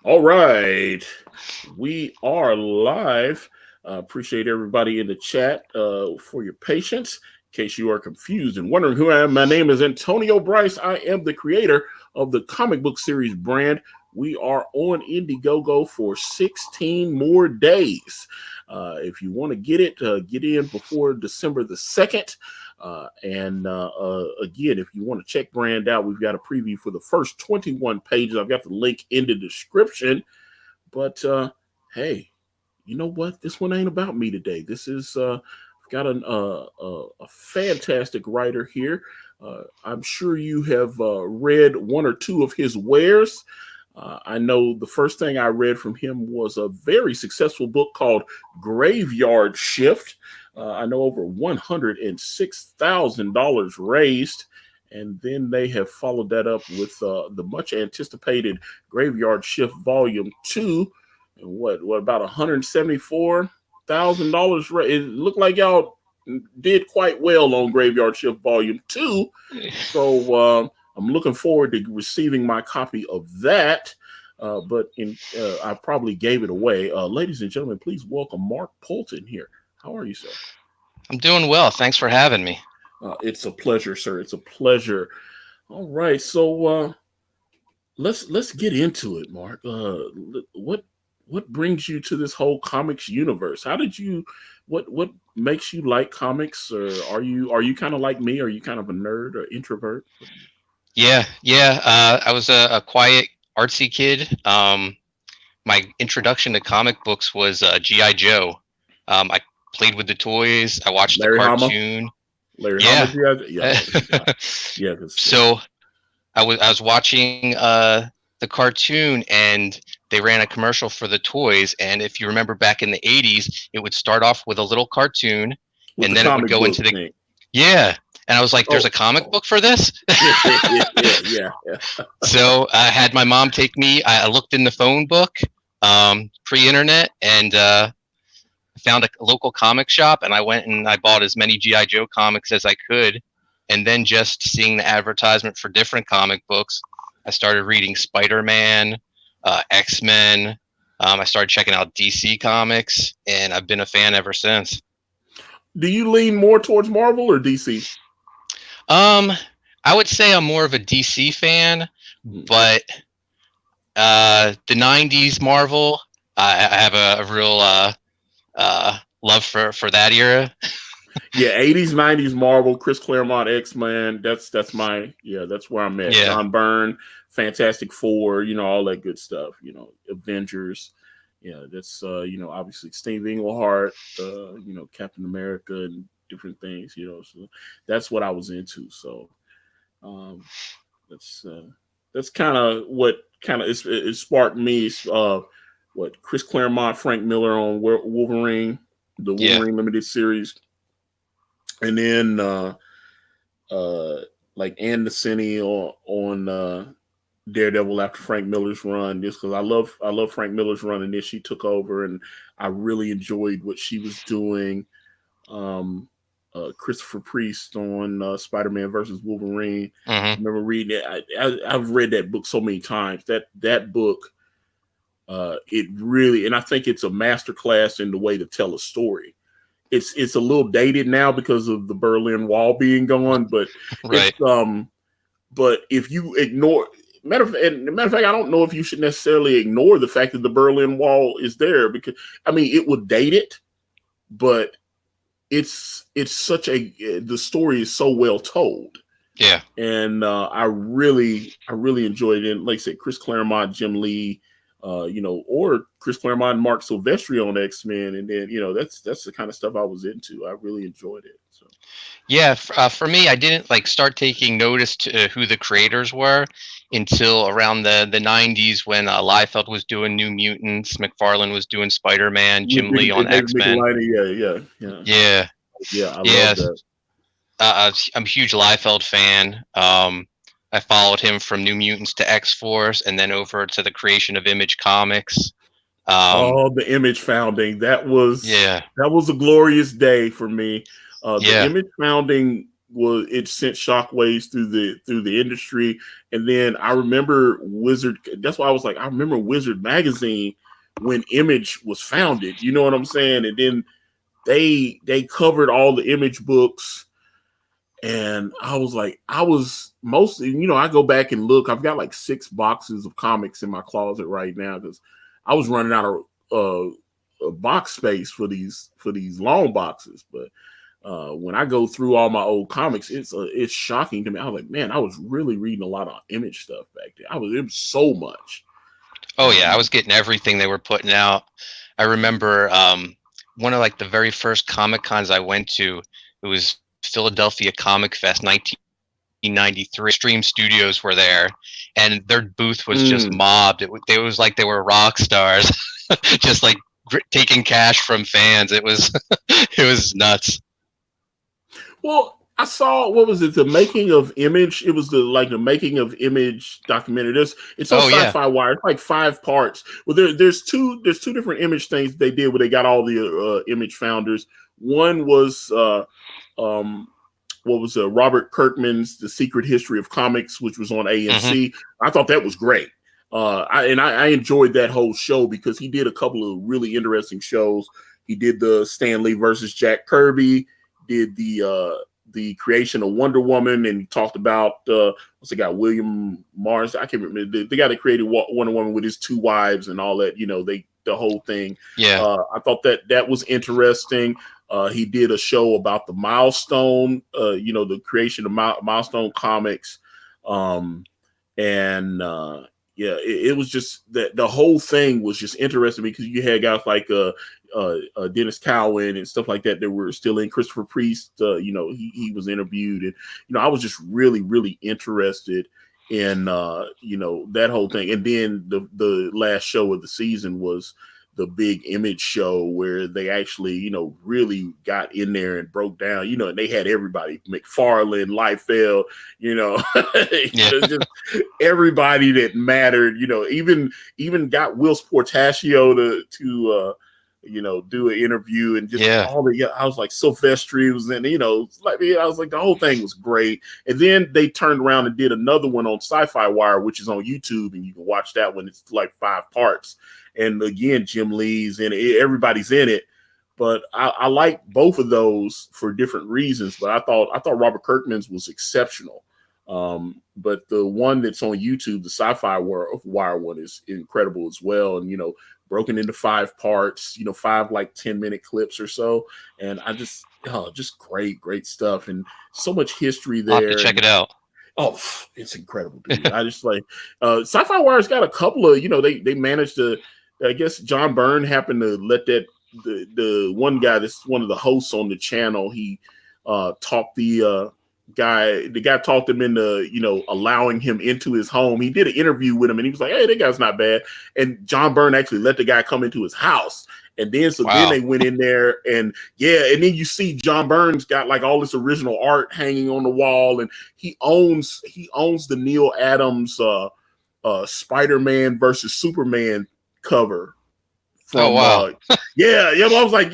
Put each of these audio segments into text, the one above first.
All right, we are live. Appreciate everybody in the chat for your patience. In case you are confused and wondering who I am, my name is Antonio Bryce. I am the creator of the comic book series brand. We are on Indiegogo for 16 more days. If you want to get in before December the 2nd. Again, if you want to check Brand out, we've got a preview for the first 21 pages. I've got the link in the description. But hey, you know what? This one ain't about me today. This is got a fantastic writer here. I'm sure you have read one or two of his wares. I know the first thing I read from him was a very successful book called Graveyard Shift. I know over $106,000 raised. And then they have followed that up with the much anticipated Graveyard Shift Volume 2. And what about $174,000? It looked like y'all did quite well on Graveyard Shift Volume 2. So I'm looking forward to receiving my copy of that. I probably gave it away. Ladies and gentlemen, please welcome Mark Poulton here. How are you, sir? I'm doing well. Thanks for having me. It's a pleasure, sir. It's a pleasure. All right, so let's get into it, Mark. What brings you to this whole comics universe? How did you? What makes you like comics? Or are you kind of like me? Are you kind of a nerd or introvert? Yeah. I was a quiet, artsy kid. My introduction to comic books was G.I. Joe. I played with the toys. I watched Larry the Hama? cartoon. Larry Yeah. Hama? Yeah. So I was watching the cartoon, and they ran a commercial for the toys. And if you remember back in the 80s, it would start off with a little cartoon, with and the then it would go into the thing. Yeah. And I was like, there's a comic book for this? yeah. So I had my mom take me. I looked in the phone book, pre-internet, and found a local comic shop, and I went and I bought as many G.I. Joe comics as I could. And then just seeing the advertisement for different comic books, I started reading Spider-Man, X-Men. I started checking out DC comics, and I've been a fan ever since. Do you lean more towards Marvel or DC? I would say I'm more of a DC fan, but the 90s Marvel, I have a real love for that era. Yeah, 80s, 90s Marvel, Chris Claremont, X-Men. That's where I'm at. Yeah. John Byrne, Fantastic Four, all that good stuff. Avengers. Yeah, that's obviously Steve Englehart, Captain America and different things. So that's what I was into. So that's kind of what it sparked me. What Chris Claremont, Frank Miller on Wolverine, the Wolverine limited series. And then like Ann Nocini on Daredevil after Frank Miller's run, just because I love Frank Miller's run, and then she took over, and I really enjoyed what she was doing. Christopher Priest on Spider-Man versus Wolverine. Mm-hmm. I remember reading it. I've read that book so many times. That book, it really, and I think it's a masterclass in the way to tell a story. It's a little dated now because of the Berlin Wall being gone, but right. But if you ignore, matter of fact, I don't know if you should necessarily ignore the fact that the Berlin Wall is there, because it would date it, but it's such the story is so well told. Yeah, and I really enjoyed it. And like I said, Chris Claremont, Jim Lee. Or Chris Claremont and Mark Silvestri on X-Men, and then that's the kind of stuff I was into. I really enjoyed it. So yeah. For me, I didn't start taking notice to who the creators were until around the 90s, when Liefeld was doing New Mutants, McFarlane was doing Spider-Man, Jim Lee on X-Men. Yeah. I love that. I'm a huge Liefeld fan. I followed him from New Mutants to X-Force, and then over to the creation of Image Comics. The Image founding. That was a glorious day for me. The Image founding it sent shockwaves through the industry. And then I remember Wizard. That's why I was like, I remember Wizard magazine when Image was founded. You know what I'm saying? And then they covered all the Image books. And I was like, I was mostly, I go back and look. I've got like 6 boxes of comics in my closet right now because I was running out of box space for these long boxes. But when I go through all my old comics, it's shocking to me. I was like, man, I was really reading a lot of Image stuff back then. It was so much. Oh yeah, I was getting everything they were putting out. I remember one of like the very first Comic Cons I went to. It was Philadelphia Comic Fest 1993. Extreme Studios were there, and their booth was just mobbed. It was like they were rock stars, just like taking cash from fans. It was it was nuts. Well, I saw, what was it? The Making of Image. It was the Making of Image documentary. It's on Sci-Fi Wire. It's like 5 parts. Well, there's two different Image things they did where they got all the Image founders. One was what was Robert Kirkman's The Secret History of Comics, which was on AMC. Mm-hmm. I thought that was great. I enjoyed that whole show because he did a couple of really interesting shows. He did the Stan Lee versus Jack Kirby, did the creation of Wonder Woman, and he talked about what's the guy, William Mars. I can't remember the guy that created Wonder Woman with his 2 wives and all that. The whole thing. Yeah, I thought that was interesting. He did a show about the Milestone, the creation of Milestone Comics, it was just that the whole thing was just interesting because you had guys like Dennis Cowan and stuff like that were still in. Christopher Priest, he was interviewed, and I was just really, really interested in that whole thing. And then the last show of the season was the big Image show where they actually, really got in there and broke down, and they had everybody, McFarlane, Liefeld, just everybody that mattered, even got Will Sportaccio to do an interview, and just all I was like, Silvestri was in, I was like, the whole thing was great. And then they turned around and did another one on Sci-Fi Wire, which is on YouTube, and you can watch that one. It's like 5 parts. And again, Jim Lee's in it. Everybody's in it. But I like both of those for different reasons. But I thought Robert Kirkman's was exceptional. But the one that's on YouTube, the Sci-Fi Wire one, is incredible as well. And, broken into 5 parts, 5 like 10-minute clips or so. And I just great stuff. And so much history there. I'll have to check it out. Oh, it's incredible, dude. I just like Sci-Fi Wire's got a couple of, they managed to, I guess John Byrne happened to let the one guy that's one of the hosts on the channel, he talked the guy talked him into, allowing him into his home. He did an interview with him and he was like, hey, that guy's not bad. And John Byrne actually let the guy come into his house. And then then they went in there and then you see John Byrne's got like all this original art hanging on the wall, and he owns the Neil Adams Spider-Man versus Superman cover. From, I was like,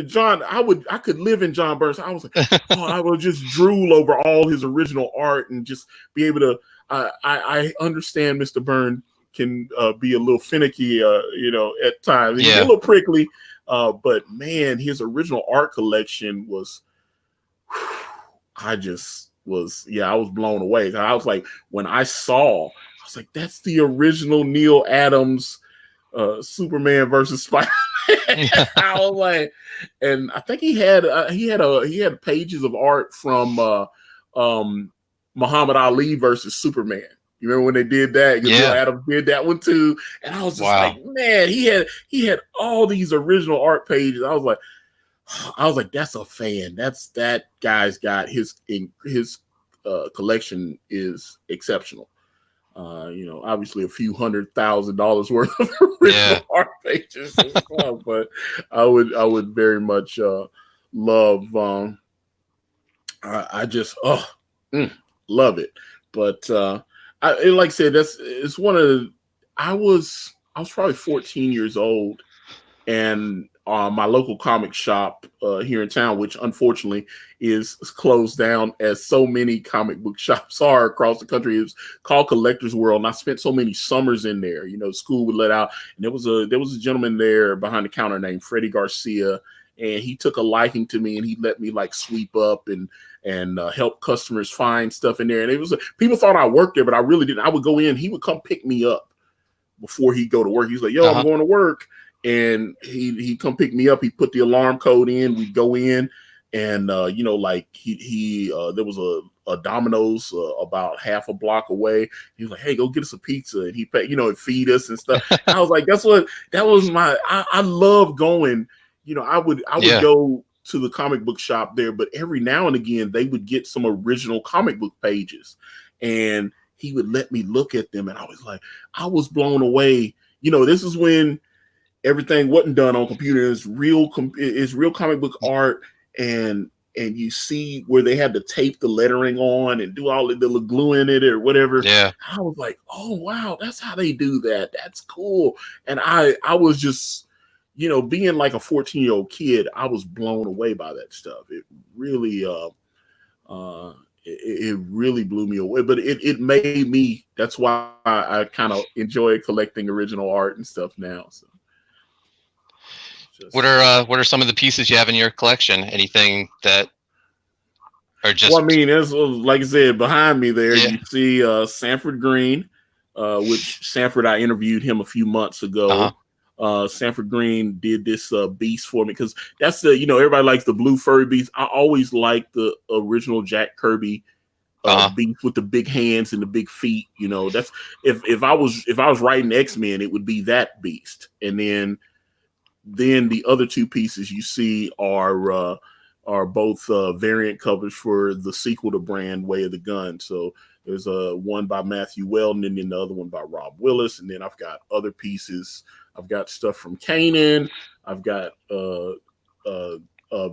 John, I could live in John Byrne's. I was like, I would just drool over all his original art and just be able to. I understand Mr. Byrne can be a little finicky, at times. He a little prickly, but man, his original art collection was. I was blown away. I was like, when I was like, that's the original Neil Adams. Superman versus Spider-Man. I was like, and I think he had pages of art from Muhammad Ali versus Superman. You remember when they did that? Neil Adams did that one too, and I was just like, man, he had all these original art pages. I was like, that's a fan. That guy's got his collection is exceptional. Obviously a few $100,000 worth of original art pages as well, but I would very much love. I just love it. But like I said, it's one of I was probably 14 years old, and my local comic shop here in town, which unfortunately is closed down, as so many comic book shops are across the country. It's called Collector's World, and I spent so many summers in there. You know, school would let out, and there was a gentleman there behind the counter named Freddie Garcia, and he took a liking to me, and he let me like sweep up and help customers find stuff in there. And it was people thought I worked there, but I really didn't. I would go in, he would come pick me up before he go to work. He's like, "Yo, I'm going to work." And he come pick me up. He put the alarm code in. We go in, and you know, like he there was a Domino's about half a block away. He was like, "Hey, go get us a pizza," and he paid, you know, and feed us and stuff. And I was like, that was my. I love going. You know, I would go to the comic book shop there, but every now and again they would get some original comic book pages, and he would let me look at them, and I was blown away. You know, this is when everything wasn't done on computers. It's real comic book art, and you see where they had to tape the lettering on and do all the glue in it or whatever. Yeah, I was like, oh wow, that's how they do that. That's cool. And I was just, you know, being like a 14-year-old kid, I was blown away by that stuff. It really it really blew me away. But it made me. That's why I kind of enjoy collecting original art and stuff now. So. What are some of the pieces you have in your collection? Anything that are just? Well, I mean, as like I said, behind me there, you see Sanford Green, which Sanford, I interviewed him a few months ago. Sanford Green did this beast for me because that's the, you know, everybody likes the blue furry beast. I always liked the original Jack Kirby beast with the big hands and the big feet. You know, that's if I was writing X-Men, it would be that beast, and then the other two pieces you see are both variant covers for the sequel to Brand Way of the Gun. So there's one by Matthew Weldon and then the other one by Rob Willis. And then I've got other pieces. I've got stuff from Kanan. I've got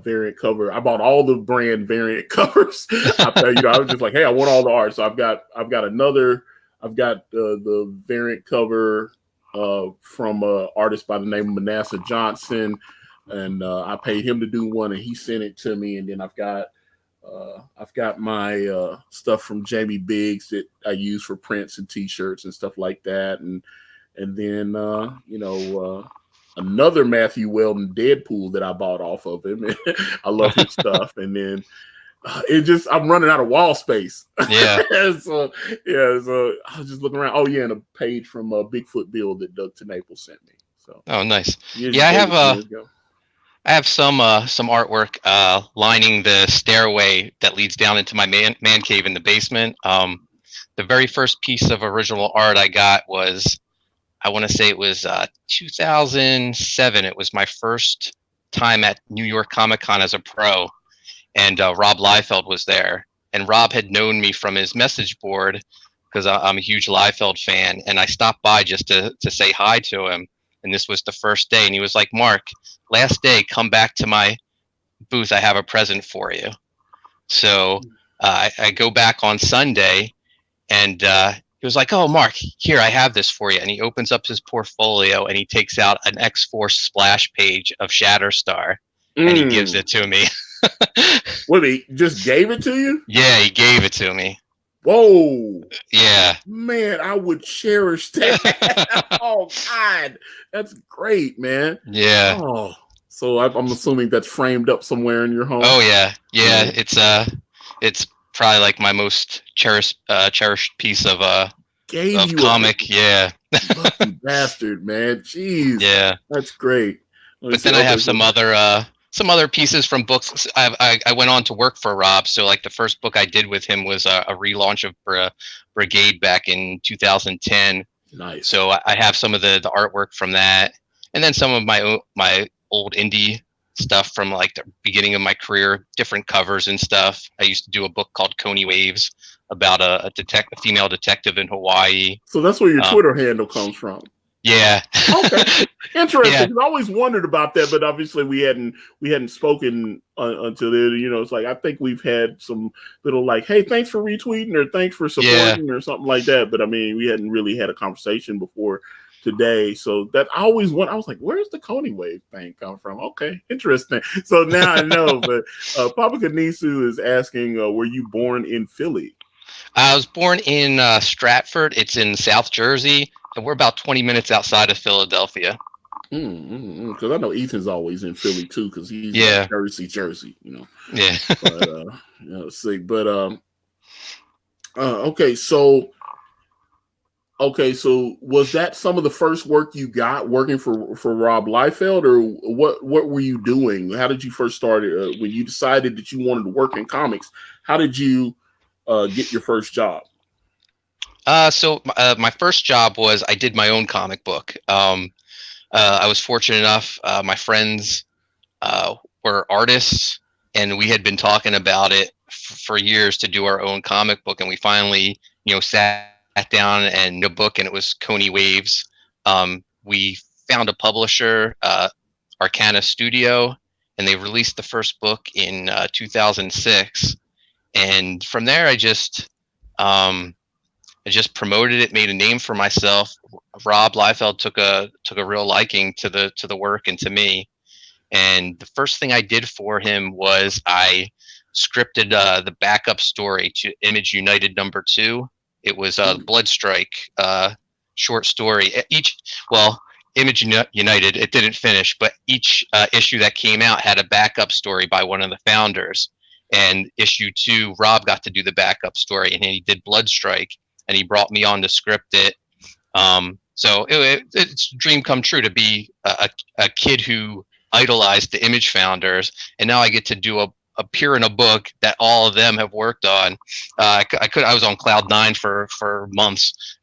variant cover. I bought all the Brand variant covers. I was just like, hey, I want all the art. So I've got the variant cover from an artist by the name of Manasseh Johnson, and I paid him to do one, and he sent it to me. And then I've got my stuff from Jamie Biggs that I use for prints and T-shirts and stuff like that, and then another Matthew Weldon Deadpool that I bought off of him. I love his stuff, and then. I'm running out of wall space. Yeah. So I was just looking around. Oh yeah, and a page from Bigfoot Bill that Doug Tenapel sent me. So. Oh, nice. Yeah, I have some artwork lining the stairway that leads down into my man cave in the basement. The very first piece of original art I got was, I want to say it was 2007. It was my first time at New York Comic Con as a pro. And Rob Liefeld was there, and Rob had known me from his message board because I'm a huge Liefeld fan. And I stopped by just to say hi to him. And this was the first day. And he was like, Mark, last day, come back to my booth. I have a present for you. So I go back on Sunday, and he was like, oh, Mark, here, I have this for you. And he opens up his portfolio, and he takes out an X-Force splash page of Shatterstar, and he gives it to me. What, he just gave it to you? Yeah, he gave it to me. Whoa. Yeah. Man, I would cherish that. Oh, God. That's great, man. Yeah. Oh, so I'm assuming that's framed up somewhere in your home? Oh, yeah. Yeah, it's probably like my most cherished piece of comic. Yeah. Lucky bastard, man. Jeez. Yeah. That's great. But then I have some other pieces from books. I went on to work for Rob. So like the first book I did with him was a relaunch of Brigade back in 2010. Nice. So I have some of the artwork from that, and then some of my old indie stuff from like the beginning of my career, different covers and stuff. I used to do a book called Coney Waves about a female detective in Hawaii. So that's where your Twitter handle comes from. Yeah. Okay. Interesting. Yeah. I always wondered about that, but obviously we hadn't spoken until then. You know, it's like I think we've had some little like, hey, thanks for retweeting or thanks for supporting or something like that. But I mean, we hadn't really had a conversation before today. So that I always went. I was like, "Where's the Coney Wave thing come from?" Okay, interesting. So now I know. But Papa Kanisu is asking, "Were you born in Philly?" I was born in Stratford. It's in South Jersey, and we're about 20 minutes outside of Philadelphia. Because I know Ethan's always in Philly too, because he's Yeah. Jersey, you know. Yeah. But see, but okay, so was that some of the first work you got working for Rob Liefeld, or what were you doing? How did you first start when you decided that you wanted to work in comics? How did you get your first job? So my first job was I did my own comic book. I was fortunate enough. My friends were artists, and we had been talking about it for years to do our own comic book. And we finally, sat down and a book, and it was Coney Waves. We found a publisher, Arcana Studio, and they released the first book in 2006. And from there, I just promoted it, made a name for myself. Rob Liefeld took a real liking to the work and to me. And the first thing I did for him was I scripted the backup story to Image United #2. It was a Bloodstrike short story. Image United, it didn't finish, but each issue that came out had a backup story by one of the founders. And issue 2, Rob got to do the backup story, and he did Bloodstrike, and he brought me on to script it. So it's a dream come true to be a kid who idolized the Image founders, and now I get to appear in a book that all of them have worked on. I was on cloud 9 for months.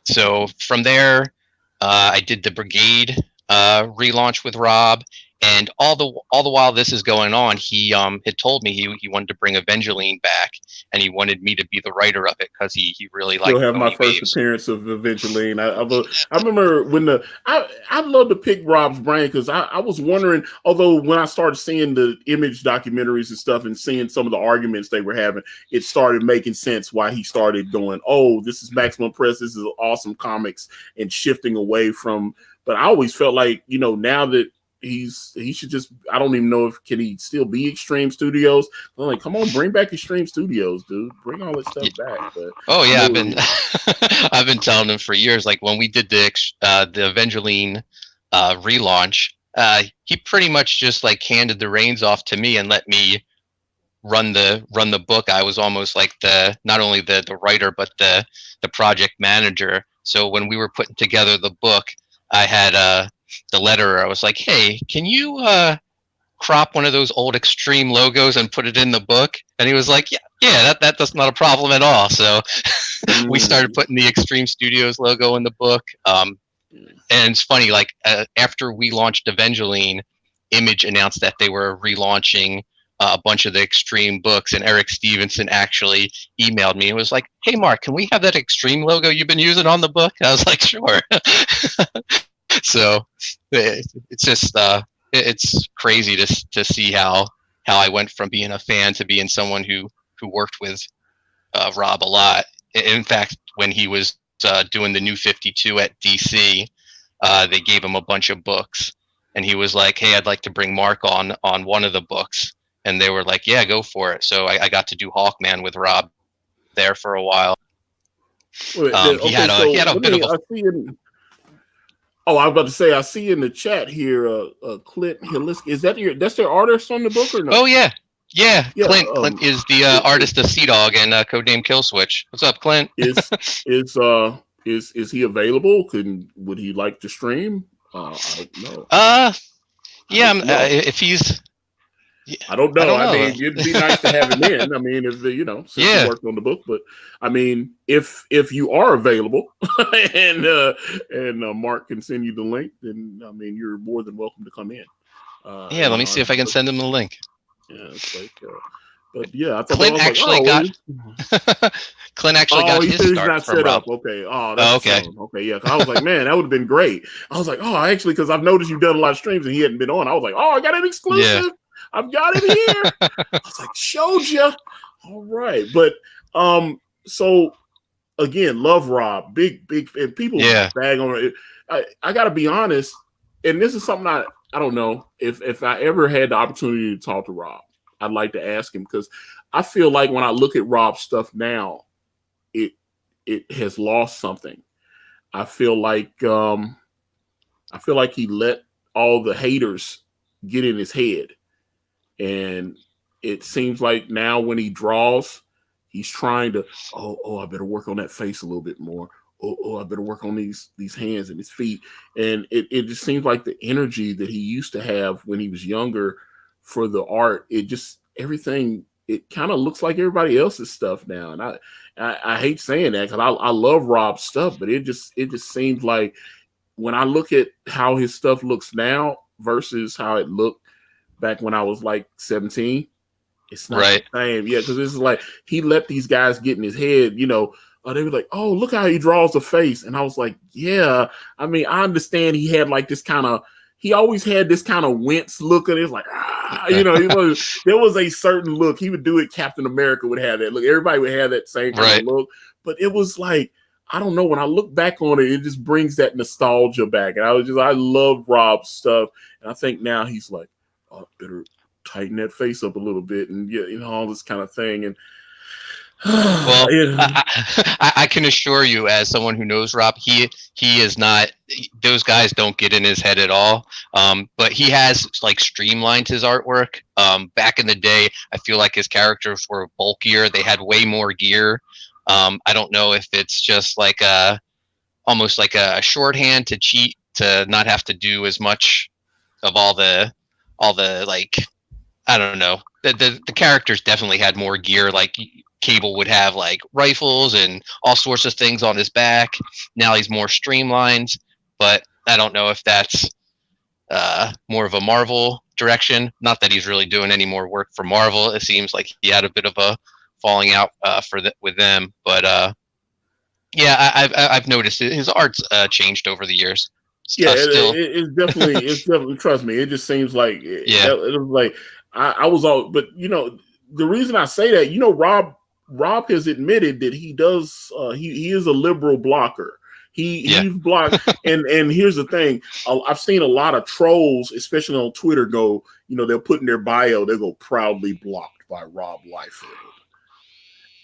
So from there, I did the Brigade relaunch with Rob. And all the while this is going on, he had told me he wanted to bring Evangeline back, and he wanted me to be the writer of it because he really liked. Still have my first appearance of Evangeline. I remember when I'd love to pick Rob's brain, because I was wondering, although when I started seeing the Image documentaries and stuff and seeing some of the arguments they were having, it started making sense why he started going, "Oh, this is Maximum Press, this is awesome comics," and shifting away from. But I always felt like, now that he should just, I don't even know if can he still be Extreme Studios. I'm like, come on, bring back Extreme Studios, dude. Bring all that stuff back. But I've been I've been telling him for years, like when we did the Evangeline relaunch, he pretty much just like handed the reins off to me and let me run the book. I was almost like not only the writer but the project manager. So when we were putting together the book, I had the letterer. I was like, "Hey, can you crop one of those old Extreme logos and put it in the book?" And he was like, "Yeah, that's not a problem at all." So we started putting the Extreme Studios logo in the book. And it's funny, like after we launched Evangeline, Image announced that they were relaunching a bunch of the Extreme books, and Eric Stevenson actually emailed me and was like, "Hey, Mark, can we have that Extreme logo you've been using on the book?" I was like, "Sure." So it's just it's crazy to see how I went from being a fan to being someone who worked with Rob a lot. In fact, when he was doing the New 52 at DC, they gave him a bunch of books, and he was like, "Hey, I'd like to bring Mark on one of the books," and they were like, "Yeah, go for it." So I got to do Hawkman with Rob there for a while. He had a bit of a. Oh, I was about to say, I see in the chat here, Clint Hilliski. That's their artist on the book or no? Oh yeah. Clint is the artist of SeaDog and Codename Killswitch. What's up, Clint? Is he available? Would he like to stream? I don't know. If he's. I don't know. I mean, it'd be nice to have him in. I mean, if since he worked on the book, but I mean, if you are available and Mark can send you the link, then I mean, you're more than welcome to come in. Let me see if I can send him the link. Yeah, it's like, but yeah, I thought Clint actually got. Clint actually got his start not from set Rob. up. Okay. Oh, that's okay. Okay, yeah. I was like, man, that would have been great. I was like, actually, because I've noticed you've done a lot of streams and he hadn't been on. I was like, I got an exclusive. Yeah. I've got it here. I was like, showed you. All right. But so again, love Rob, big, and people Yeah. bag on it. I got to be honest, and this is something I don't know if I ever had the opportunity to talk to Rob, I'd like to ask him, because I feel like when I look at Rob's stuff now, it has lost something. I feel like he let all the haters get in his head, and it seems like now when he draws, he's trying to, I better work on that face a little bit more. I better work on these hands and his feet. And it just seems like the energy that he used to have when he was younger for the art, everything, it kind of looks like everybody else's stuff now. And I hate saying that, because I love Rob's stuff, but it just seems like when I look at how his stuff looks now versus how it looked back when I was like 17, it's not the same. Yeah, because it's like he let these guys get in his head, they were like, oh, look how he draws a face. And I was like, yeah, I mean, I understand he had like this he always had this kind of wince look at it. It's like, there was a certain look. He would do it. Captain America would have that look. Everybody would have that same kind of look. But it was like, I don't know. When I look back on it, it just brings that nostalgia back. And I love Rob's stuff. And I think now he's like, oh, better tighten that face up a little bit, and all this kind of thing. And well, I can assure you, as someone who knows Rob, he is not. Those guys don't get in his head at all. But he has like streamlined his artwork. Back in the day, I feel like his characters were bulkier. They had way more gear. I don't know if it's just like almost like a shorthand to cheat, to not have to do as much of all the like, I don't know. The characters definitely had more gear. Like Cable would have like rifles and all sorts of things on his back. Now he's more streamlined, but I don't know if that's more of a Marvel direction. Not that he's really doing any more work for Marvel. It seems like he had a bit of a falling out with them, but yeah, I've noticed his art's changed over the years. Yeah, it's definitely. Trust me, it just seems like it was like I was all. But the reason I say that, Rob has admitted that he does. He is a liberal blocker. He's blocked. and here's the thing: I've seen a lot of trolls, especially on Twitter, go. They'll put in their bio, they'll go proudly blocked by Rob Liefeld.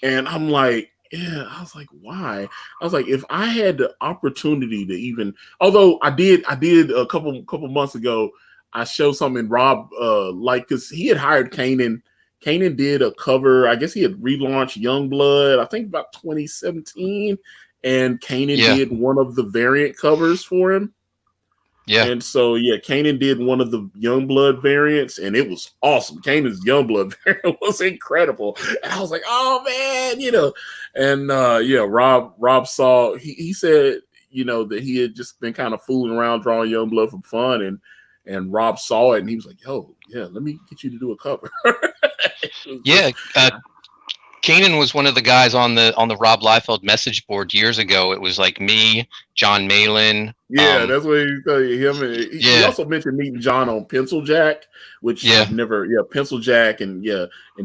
And I'm like, yeah, I was like, why? I was like, if I had the opportunity to even, although I did a couple months ago, I showed something Rob because he had hired Kanan. Kanan did a cover. I guess he had relaunched Youngblood, I think about 2017, and Kanan did one of the variant covers for him. Yeah. And so, Kanan did one of the Youngblood variants, and it was awesome. Kanan's Youngblood variant was incredible. And I was like, oh, man, And, Rob saw, he said, that he had just been kind of fooling around drawing Youngblood for fun. And Rob saw it, and he was like, yo, let me get you to do a cover. Kanan was one of the guys on the Rob Liefeld message board years ago. It was like me, John Malin. Yeah, that's what he also mentioned meeting John on Pencil Jack, which I've never. Pencil Jack and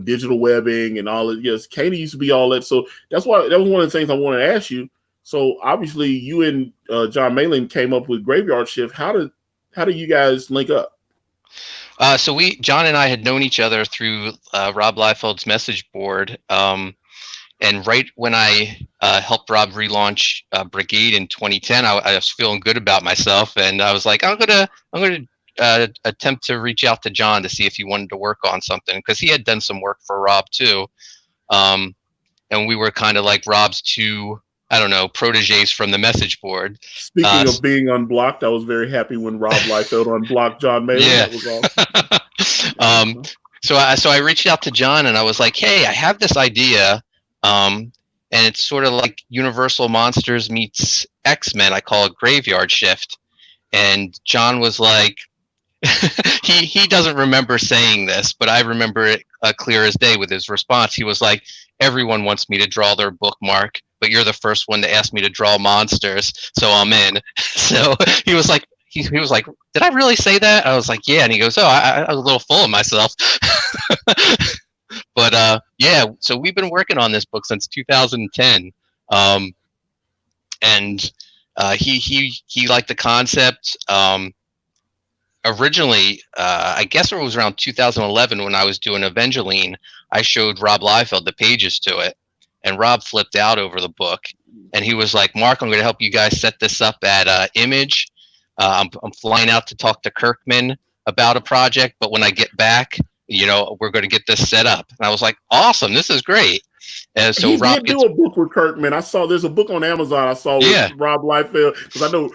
digital webbing and all that. Yes, Kanan used to be all that. So that was one of the things I wanted to ask you. So obviously, you and John Malin came up with Graveyard Shift. How do you guys link up? So John and I had known each other through Rob Liefeld's message board. And right when I helped Rob relaunch Brigade in 2010, I was feeling good about myself, and I was like, I'm gonna attempt to reach out to John to see if he wanted to work on something, because he had done some work for Rob too. And we were kind of like Rob's two, I don't know, proteges from the message board. Speaking of being unblocked, I was very happy when Rob Liefeld unblocked John Malin. Yeah. That was awesome. So I reached out to John and I was like, hey, I have this idea. And it's sort of like Universal Monsters meets X-Men. I call it Graveyard Shift. And John was like, he doesn't remember saying this, but I remember it clear as day with his response. He was like, everyone wants me to draw their bookmark, but you're the first one to ask me to draw monsters, so I'm in. So he was like, he was like, did I really say that? I was like, yeah. And he goes, oh, I was a little full of myself. But so we've been working on this book since 2010. and he liked the concept. Originally, I guess it was around 2011 when I was doing Evangeline. I showed Rob Liefeld the pages to it, and Rob flipped out over the book, and he was like, "Mark, I'm going to help you guys set this up at Image. I'm flying out to talk to Kirkman about a project, but when I get back, we're going to get this set up." And I was like, "Awesome, this is great." And so he Rob did do a book with Kirkman. I saw there's a book on Amazon. I saw with Rob Liefeld, because I know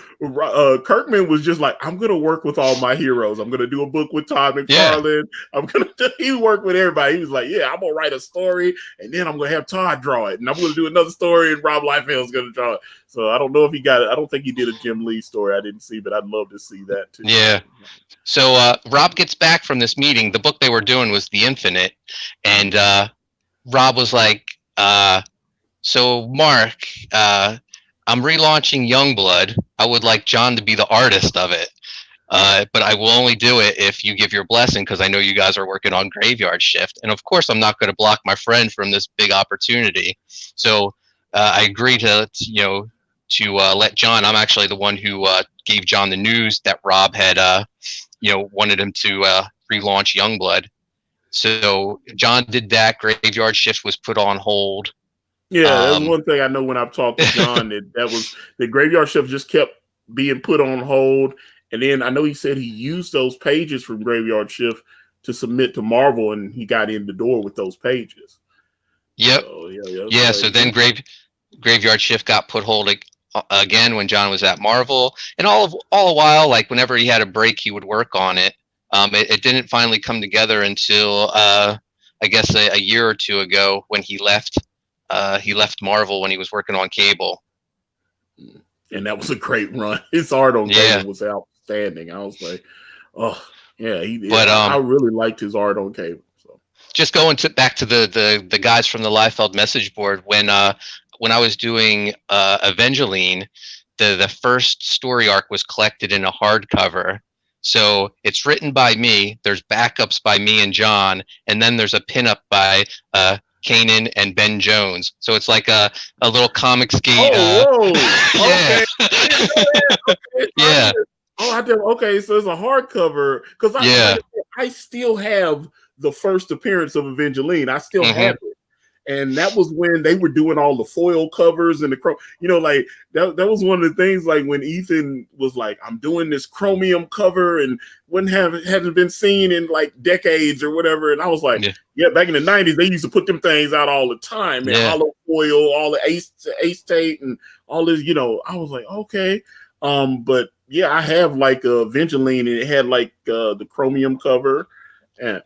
Kirkman was just like, I'm going to work with all my heroes. I'm going to do a book with Todd McFarlane. Yeah. He worked with everybody. He was like, yeah, I'm going to write a story, and then I'm going to have Todd draw it, and I'm going to do another story, and Rob Liefeld's going to draw it. So I don't know if he got it. I don't think he did a Jim Lee story. I didn't see, but I'd love to see that too. Yeah. So Rob gets back from this meeting. The book they were doing was The Infinite, and Rob was like, so Mark, I'm relaunching Youngblood. I would like John to be the artist of it, but I will only do it if you give your blessing, because I know you guys are working on Graveyard Shift, and of course I'm not going to block my friend from this big opportunity. So I agreed to let John. I'm actually the one who gave John the news that Rob had wanted him to relaunch Youngblood. So John did that. Graveyard Shift was put on hold. Yeah, that's one thing I know when I've talked to John, that was the Graveyard Shift just kept being put on hold. And then I know he said he used those pages from Graveyard Shift to submit to Marvel, and he got in the door with those pages. Yep. So, so then Graveyard Shift got put hold again when John was at Marvel, and all the while, like whenever he had a break, he would work on it. It didn't finally come together until I guess a year or two ago when he left. He left Marvel when he was working on Cable, and that was a great run. His art on Cable was outstanding. I was like, oh yeah, I really liked his art on Cable. So just going back to the guys from the Liefeld message board, when I was doing Evangeline, the first story arc was collected in a hardcover. So it's written by me. There's backups by me and John, and then there's a pinup by Kanan and Ben Jones. So it's like a little Comicsgate. Okay. Yeah. Oh, I did. Okay, so it's a hardcover, because I still have the first appearance of Evangeline. I still have it. And that was when they were doing all the foil covers and like that was one of the things, like when Ethan was like, I'm doing this chromium cover and hadn't been seen in like decades or whatever. And I was like, back in the 90s, they used to put them things out all the time, and hollow foil, all the ace tape and all this, I was like, okay. But yeah, I have like a Evangeline, and it had like the chromium cover, and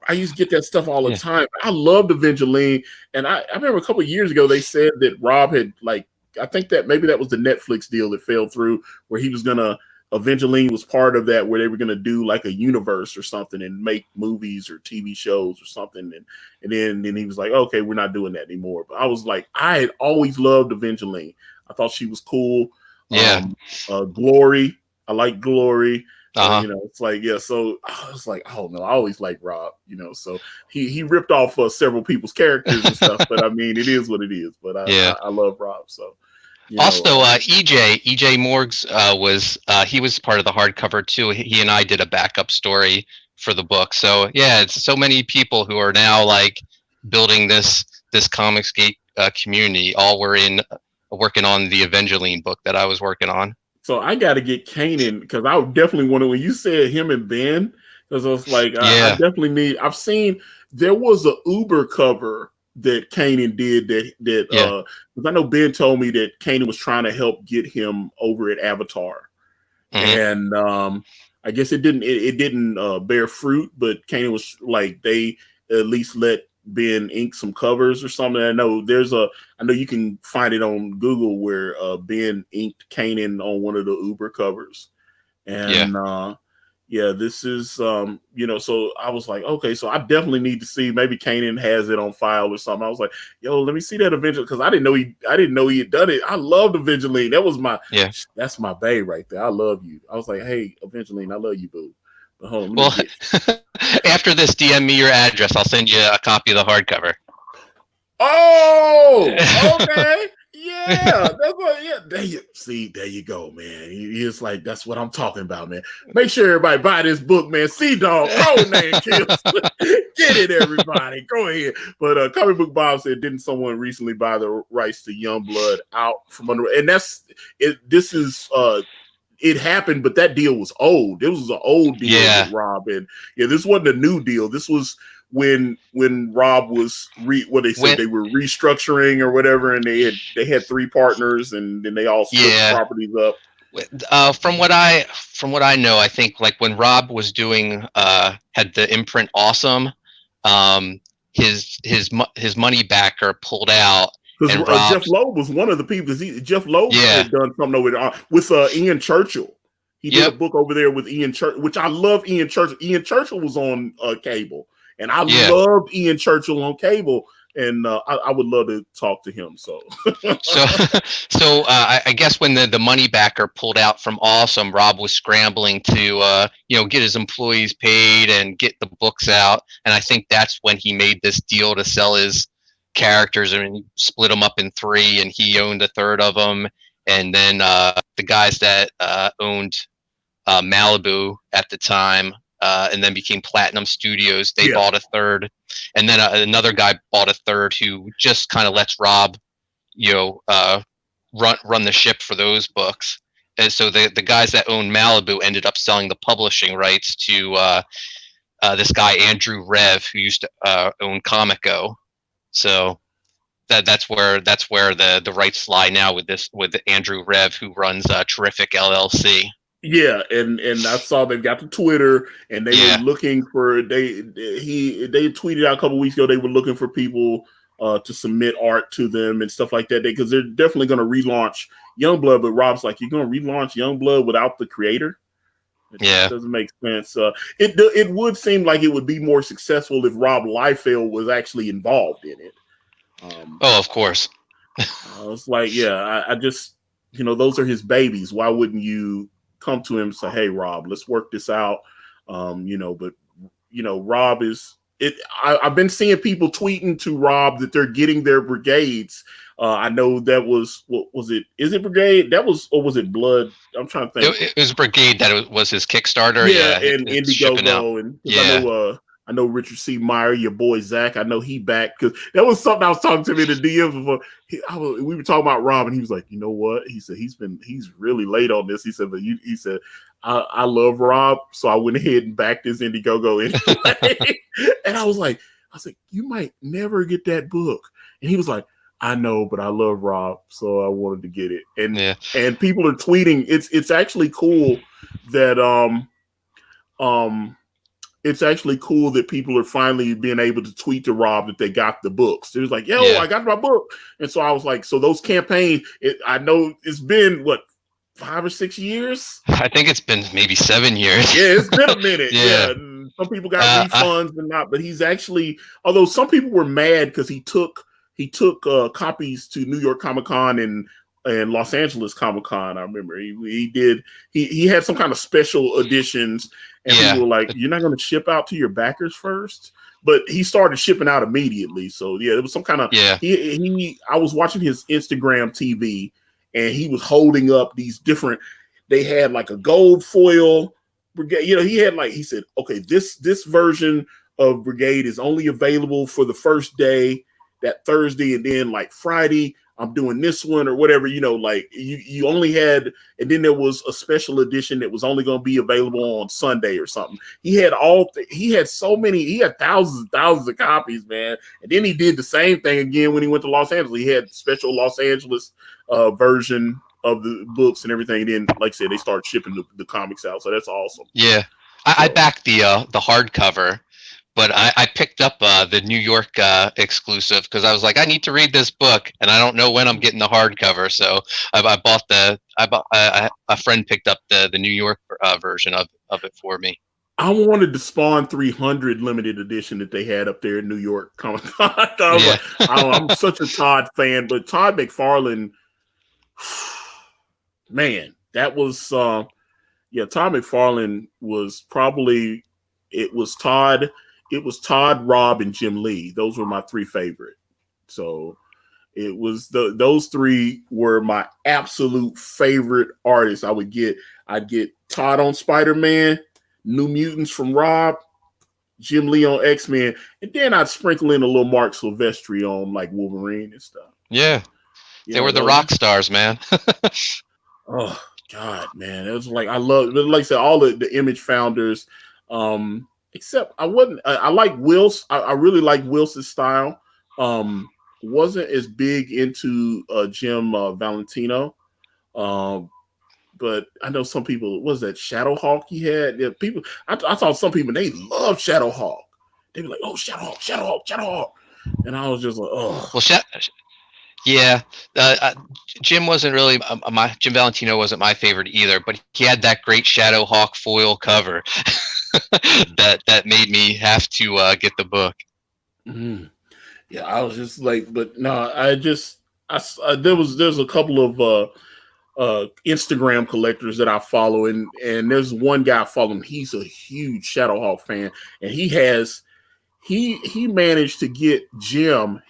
I used to get that stuff all the time. I loved Evangeline, and I remember a couple of years ago they said that Rob had, like, I think that maybe that was the Netflix deal that fell through, where he was Evangeline was part of that, where they were gonna do like a universe or something and make movies or TV shows or something, and then he was like, okay, we're not doing that anymore. But I was like, I had always loved Evangeline. I thought she was cool. Glory, I like Glory. It's like, so I was like, oh no, I always like Rob, so he ripped off several people's characters and stuff, but I mean, it is what it is. But I love Rob. So also EJ Morgs he was part of the hardcover too. He and I did a backup story for the book. So yeah, it's so many people who are now like building this Comicsgate community. All were working on the Evangeline book that I was working on. So I got to get Kanan, because I definitely want to, when you said him and Ben, because I was like, I definitely need, I've seen, there was a Uber cover that Kanan did that because I know Ben told me that Kanan was trying to help get him over at Avatar. And I guess it didn't bear fruit, but Kanan was like, they at least let Ben ink some covers or something. I know you can find it on Google where Ben inked Kanan on one of the Uber covers. And this is so I was like, okay, so I definitely need to see, maybe Kanan has it on file or something. I was like, yo, let me see that Evangeline, because I didn't know he had done it. I loved Evangeline. That was that's my bae right there. I love you. I was like, hey, Evangeline, I love you, boo. Well, after this, DM me your address. I'll send you a copy of the hardcover. Oh, okay. Yeah, that's what. Yeah, there you go, man. It's like that's what I'm talking about, man. Make sure everybody buy this book, man. SeaDog, Codename, Killswitch. Get it, everybody. Go ahead. But Comic Book Bob said, didn't someone recently buy the rights to Youngblood out from under? And that's it. This is it happened, but that deal was old. It was an old deal Yeah. with Rob, and this wasn't a new deal. This was when Rob was what they said they were restructuring or whatever, and they had three partners, and then they all split the properties up. From what I know, I think like when Rob was doing had the imprint Awesome, his money backer pulled out. Because Jeff Loeb was one of the people. Jeff Loeb had done something over with Ian Churchill. He did a book over there with Ian Churchill, which I love. Ian Churchill. Ian Churchill was on cable, and I loved Ian Churchill on cable. And I would love to talk to him. So I guess when the money backer pulled out from Awesome, Rob was scrambling to get his employees paid and get the books out. And I think that's when he made this deal to sell his characters and he split them up in three, and he owned a third of them. And then the guys that owned Malibu at the time, and then became Platinum Studios, they bought a third, and then another guy bought a third who just kind of lets Rob, run the ship for those books. And so the guys that owned Malibu ended up selling the publishing rights to this guy Andrew Rev, who used to own Comico. So that's where the rights lie now with Andrew Rev, who runs Terrific LLC. Yeah, and I saw they've got the Twitter, and they were looking for they tweeted out a couple weeks ago they were looking for people to submit art to them and stuff like that, because they're definitely going to relaunch Youngblood. But Rob's like, you're going to relaunch Youngblood without the creator? It doesn't make sense. It would seem like it would be more successful if Rob Liefeld was actually involved in it. Of course. It's like, I just, those are his babies. Why wouldn't you come to him and say, hey, Rob, let's work this out? But Rob is it. I've been seeing people tweeting to Rob that they're getting their brigades. I know that was, what was it? Is it Brigade? That was, or was it Blood? I'm trying to think. It was Brigade that was his Kickstarter. And Indiegogo, and I know Richard C. Meyer, your boy Zach. I know he backed, because that was something I was talking to him in the DMs before. We were talking about Rob, and he was like, you know what? He said he's really late on this. He said, but he said, I love Rob, so I went ahead and backed his Indiegogo anyway. And I was like, you might never get that book. And he was like, I know, but I love Rob, so I wanted to get it. And people are tweeting. It's actually cool that it's actually cool that people are finally being able to tweet to Rob that they got the books. It was like, I got my book. And so I was like, so those campaigns, I know it's been, 5 or 6 years? I think it's been maybe 7 years. Yeah, it's been a minute. Some people got refunds and not, but he's actually, although some people were mad because he took copies to New York Comic Con and Los Angeles Comic Con. I remember he had some kind of special editions, and people were like, you're not going to ship out to your backers first? But he started shipping out immediately. So it was some kind of, I was watching his Instagram TV, and he was holding up these different, they had like a gold foil Brigade. He said, okay, this version of Brigade is only available for the first day, that Thursday, and then like Friday, I'm doing this one or whatever, you only had, and then there was a special edition that was only going to be available on Sunday or something. He had he had thousands and thousands of copies, man. And then he did the same thing again when he went to Los Angeles. He had special Los Angeles version of the books and everything. And then, like I said, they started shipping the comics out. So that's awesome. Yeah. I backed the hardcover. But I picked up the New York exclusive because I was like, I need to read this book, and I don't know when I'm getting the hardcover. So a friend picked up the New York version of it for me. I wanted the Spawn 300 limited edition that they had up there in New York Comic Con. I'm such a Todd fan, but Todd McFarlane, man, that was Todd McFarlane was probably, it was Todd, Rob, and Jim Lee. Those were my three favorite. So It was those three were my absolute favorite artists. I'd get Todd on Spider-Man, New Mutants from Rob, Jim Lee on X-Men, and then I'd sprinkle in a little Mark Silvestri on like Wolverine and stuff. Yeah. They were the rock stars, man. Oh God, man. It was like like I said, all the Image founders. Except I like Wills. I really like Wills' style. Wasn't as big into Jim Valentino. But I know some people, what was that Shadowhawk he had? Yeah, people, I saw some people, they love Shadowhawk. They were like, oh, Shadowhawk. And I was just like, oh. Well, yeah. Jim wasn't really, Jim Valentino wasn't my favorite either, but he had that great Shadowhawk foil cover that made me have to get the book. Mm-hmm. Yeah, I was just like, but no, there's a couple of Instagram collectors that I follow, and there's one guy I follow him. He's a huge Shadowhawk fan, and he managed to get Jim.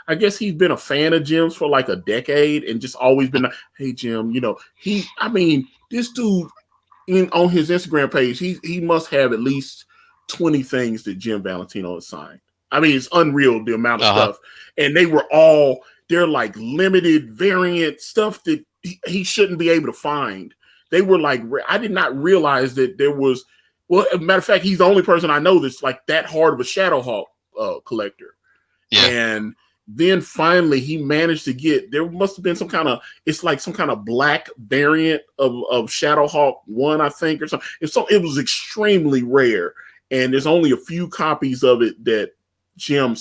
I guess he's been a fan of Jim's for like a decade, and just always been like, hey Jim, this dude on his Instagram page, he must have at least 20 things that Jim Valentino has signed. I mean, it's unreal the amount of stuff, and they're like limited variant stuff that he shouldn't be able to find. They were like, I did not realize that there was. Well, as a matter of fact, he's the only person I know that's like that hard of a Shadowhawk collector. Yeah. And then finally he managed to get, there must have been some kind of black variant of Shadowhawk 1, I think, or something. It was extremely rare. And there's only a few copies of it that Jim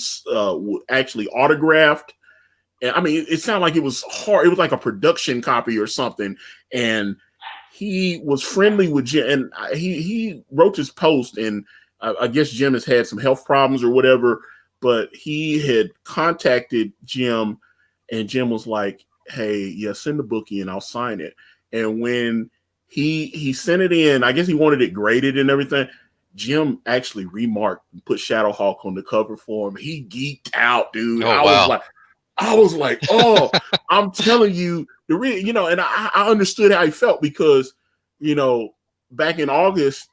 actually autographed. And I mean, it sounded like it was hard. It was like a production copy or something. And he was friendly with Jim, and he wrote his post, and I guess Jim has had some health problems or whatever, but he had contacted Jim, and Jim was like, hey, yeah, send the bookie and I'll sign it. And when he sent it in, I guess he wanted it graded and everything. Jim actually remarked and put Shadowhawk on the cover for him. He geeked out, dude. Oh, wow. I was like, oh, I'm telling you, and I understood how he felt because, back in August,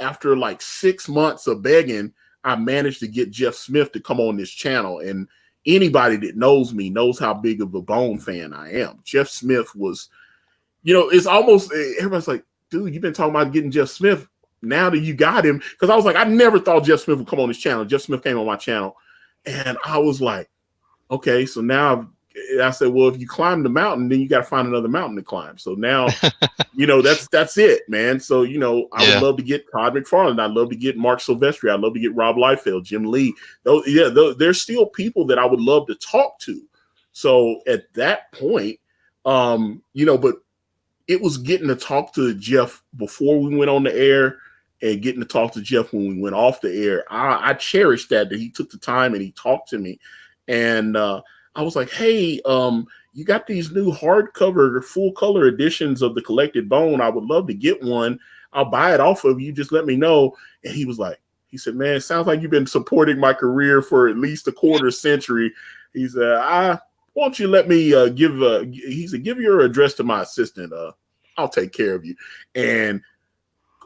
after like 6 months of begging, I managed to get Jeff Smith to come on this channel. And anybody that knows me knows how big of a Bone fan I am. Jeff Smith was, it's almost, everybody's like, dude, you've been talking about getting Jeff Smith. Now that you got him, because I was like, I never thought Jeff Smith would come on this channel. Jeff Smith came on my channel, and I was like, okay, so now I said, well, if you climb the mountain, then you got to find another mountain to climb. So now, that's it, man. So, I would love to get Todd McFarlane. I'd love to get Mark Silvestri. I'd love to get Rob Liefeld, Jim Lee. There's still people that I would love to talk to. So at that point, but it was getting to talk to Jeff before we went on the air and getting to talk to Jeff when we went off the air. I cherished that he took the time and he talked to me. And I was like, hey, you got these new hardcover, full color editions of the Collected Bone. I would love to get one. I'll buy it off of you. Just let me know. And he was like, he said, man, it sounds like you've been supporting my career for at least a quarter century. He said, won't you let me give your address to my assistant. I'll take care of you. And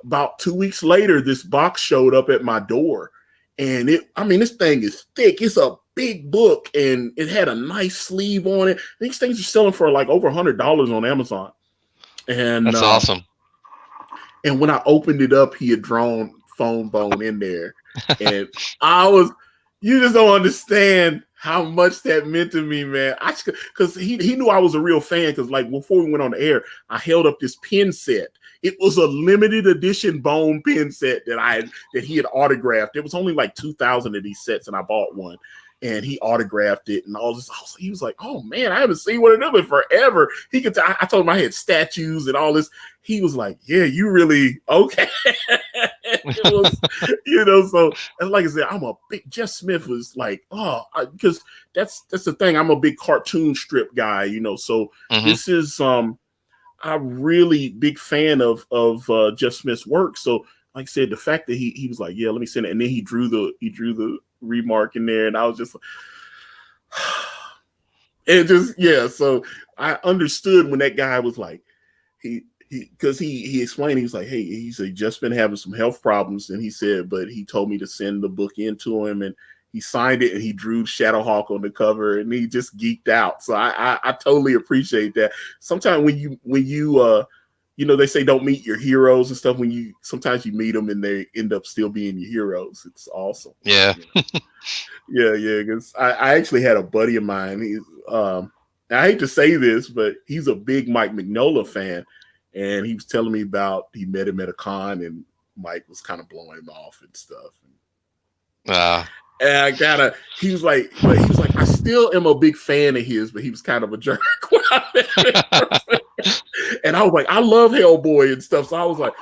about 2 weeks later, this box showed up at my door. And this thing is thick. It's a big book, and it had a nice sleeve on it. These things are selling for like over $100 on Amazon. And that's awesome. And when I opened it up, he had drawn Phone Bone in there. And you just don't understand how much that meant to me, man. Because he knew I was a real fan. Because like before we went on the air, I held up this pin set. It was a limited edition Bone pin set that he had autographed. It was only like 2,000 of these sets, and I bought one. And he autographed it and all this. He was like, "Oh man, I haven't seen one of them in forever." He could. I told him I had statues and all this. He was like, "Yeah, you really okay?" It was, So and like I said, I'm a big Jeff Smith was like, because that's the thing. I'm a big cartoon strip guy, So this is I'm really big fan of Jeff Smith's work. So like I said, the fact that he was like, "Yeah, let me send it," and then he drew the remark in there, and I was just like, And just so I understood when that guy was like, because he explained, he was like, hey, he said, just been having some health problems, and he said, but he told me to send the book in to him, and he signed it, and he drew Shadowhawk on the cover, and he just geeked out. So I totally appreciate that. Sometimes when you they say don't meet your heroes and stuff. Sometimes you meet them and they end up still being your heroes. It's awesome. Yeah. Yeah. Because I actually had a buddy of mine. I hate to say this, but he's a big Mike Mignola fan, and he was telling me about he met him at a con, and Mike was kind of blowing him off and stuff. And he was like, I still am a big fan of his, but he was kind of a jerk when I met him. And I was like, I love Hellboy and stuff. So I was like,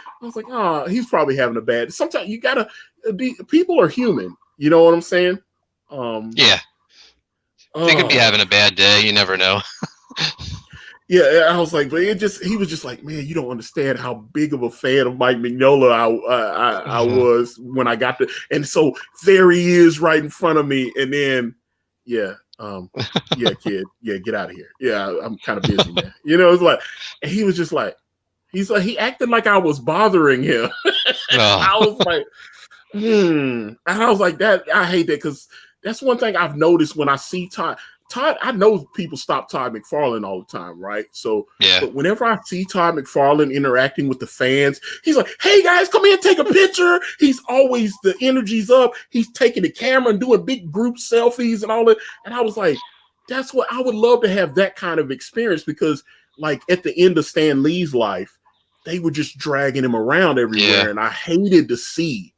oh, he's probably having a bad. Sometimes you gotta be. People are human. You know what I'm saying? Yeah. They could be having a bad day. You never know. Yeah, I was like, but he was just like, man, you don't understand how big of a fan of Mike Mignola I was when I got there. And so there he is right in front of me. And then, kid, get out of here. Yeah, I'm kind of busy, man. It's like, and he was just like, he acted like I was bothering him. I was like, And I was like, I hate that, because that's one thing I've noticed when I see Todd, I know people stop Todd McFarlane all the time, right? So, but whenever I see Todd McFarlane interacting with the fans, he's like, hey guys, come in, take a picture. He's always, the energy's up. He's taking the camera and doing big group selfies and all that. And I was like, that's what I would love to have, that kind of experience, because like at the end of Stan Lee's life, they were just dragging him around everywhere. And I hated to see.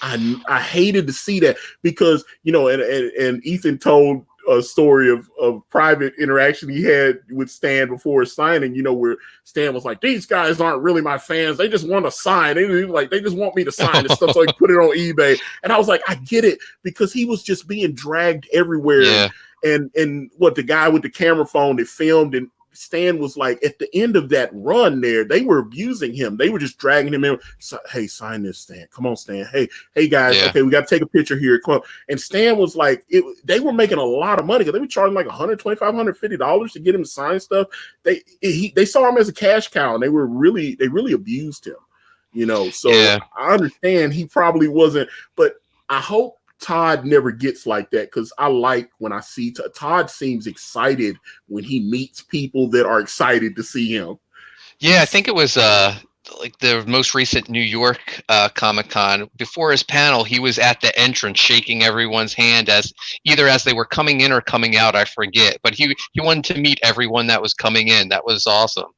I hated to see that, because, and Ethan told a story of private interaction he had with Stan before his signing, where Stan was like, these guys aren't really my fans. They just want to sign. They just want me to sign this stuff. So he put it on eBay. And I was like, I get it, because he was just being dragged everywhere. Yeah. And what the guy with the camera phone that filmed, and Stan was like, at the end of that run there, they were abusing him. They were just dragging him in. So, hey, sign this, Stan. Come on, Stan. Hey guys. Okay, we got to take a picture here. Come on. And Stan was like, they were making a lot of money, because they were charging like $125, $150 to get him to sign stuff. They saw him as a cash cow, and they really abused him. So I understand he probably wasn't, but I hope Todd never gets like that, because I like when I see Todd seems excited when he meets people that are excited to see him. Yeah, I think it was like the most recent New York Comic-Con. Before his panel, he was at the entrance shaking everyone's hand as they were coming in or coming out, I forget. But he wanted to meet everyone that was coming in. That was awesome.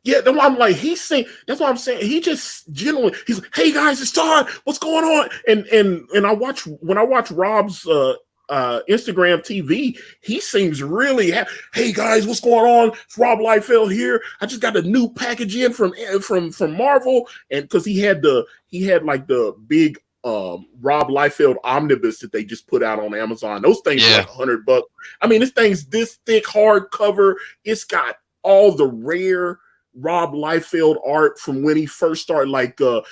Yeah, then I'm like, that's what I'm saying. He just genuinely, he's like, hey guys, it's Todd. What's going on? And when I watch Rob's Instagram TV, he seems really happy. Hey guys, what's going on? It's Rob Liefeld here. I just got a new package in from Marvel, and because he had like the big Rob Liefeld omnibus that they just put out on Amazon. Those things are like $100. I mean, this thing's this thick hardcover. It's got all the rare Rob Liefeld art from when he first started, like the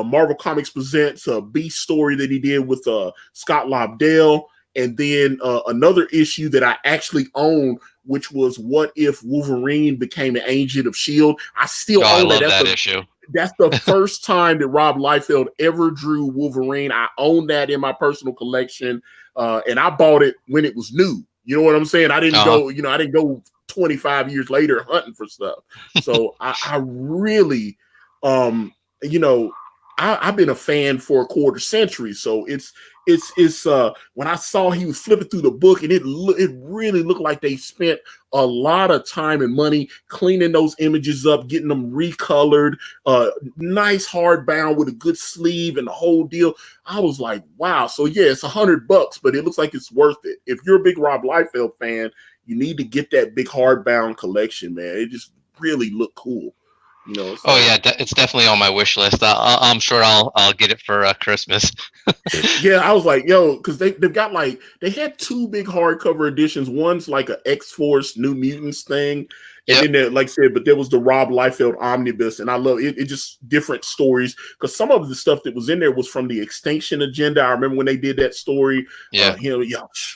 Marvel Comics Presents Beast story that he did with Scott Lobdell, and then another issue that I actually own, which was What If Wolverine Became an Agent of S.H.I.E.L.D. I still own it. That's that issue. That's the first time that Rob Liefeld ever drew Wolverine. I own that in my personal collection, and I bought it when it was new. You know what I'm saying? I didn't go 25 years later hunting for stuff. So I really, I've been a fan for a quarter century. So it's when I saw he was flipping through the book, and it really looked like they spent a lot of time and money cleaning those images up, getting them recolored, nice hardbound with a good sleeve and the whole deal. I was like, wow. So yeah, it's $100, but it looks like it's worth it. If you're a big Rob Liefeld fan, you need to get that big hardbound collection, man. It just really looked cool. So. Oh yeah, it's definitely on my wish list. I'm sure I'll get it for Christmas. Yeah, I was like, yo, because they've got they had two big hardcover editions. One's like a X-Force New Mutants thing, And Yep. then, like I said, but there was the Rob Liefeld omnibus, and I love it. It just different stories because some of the stuff that was in there was from the Extinction Agenda. I remember when they did that story. Yeah.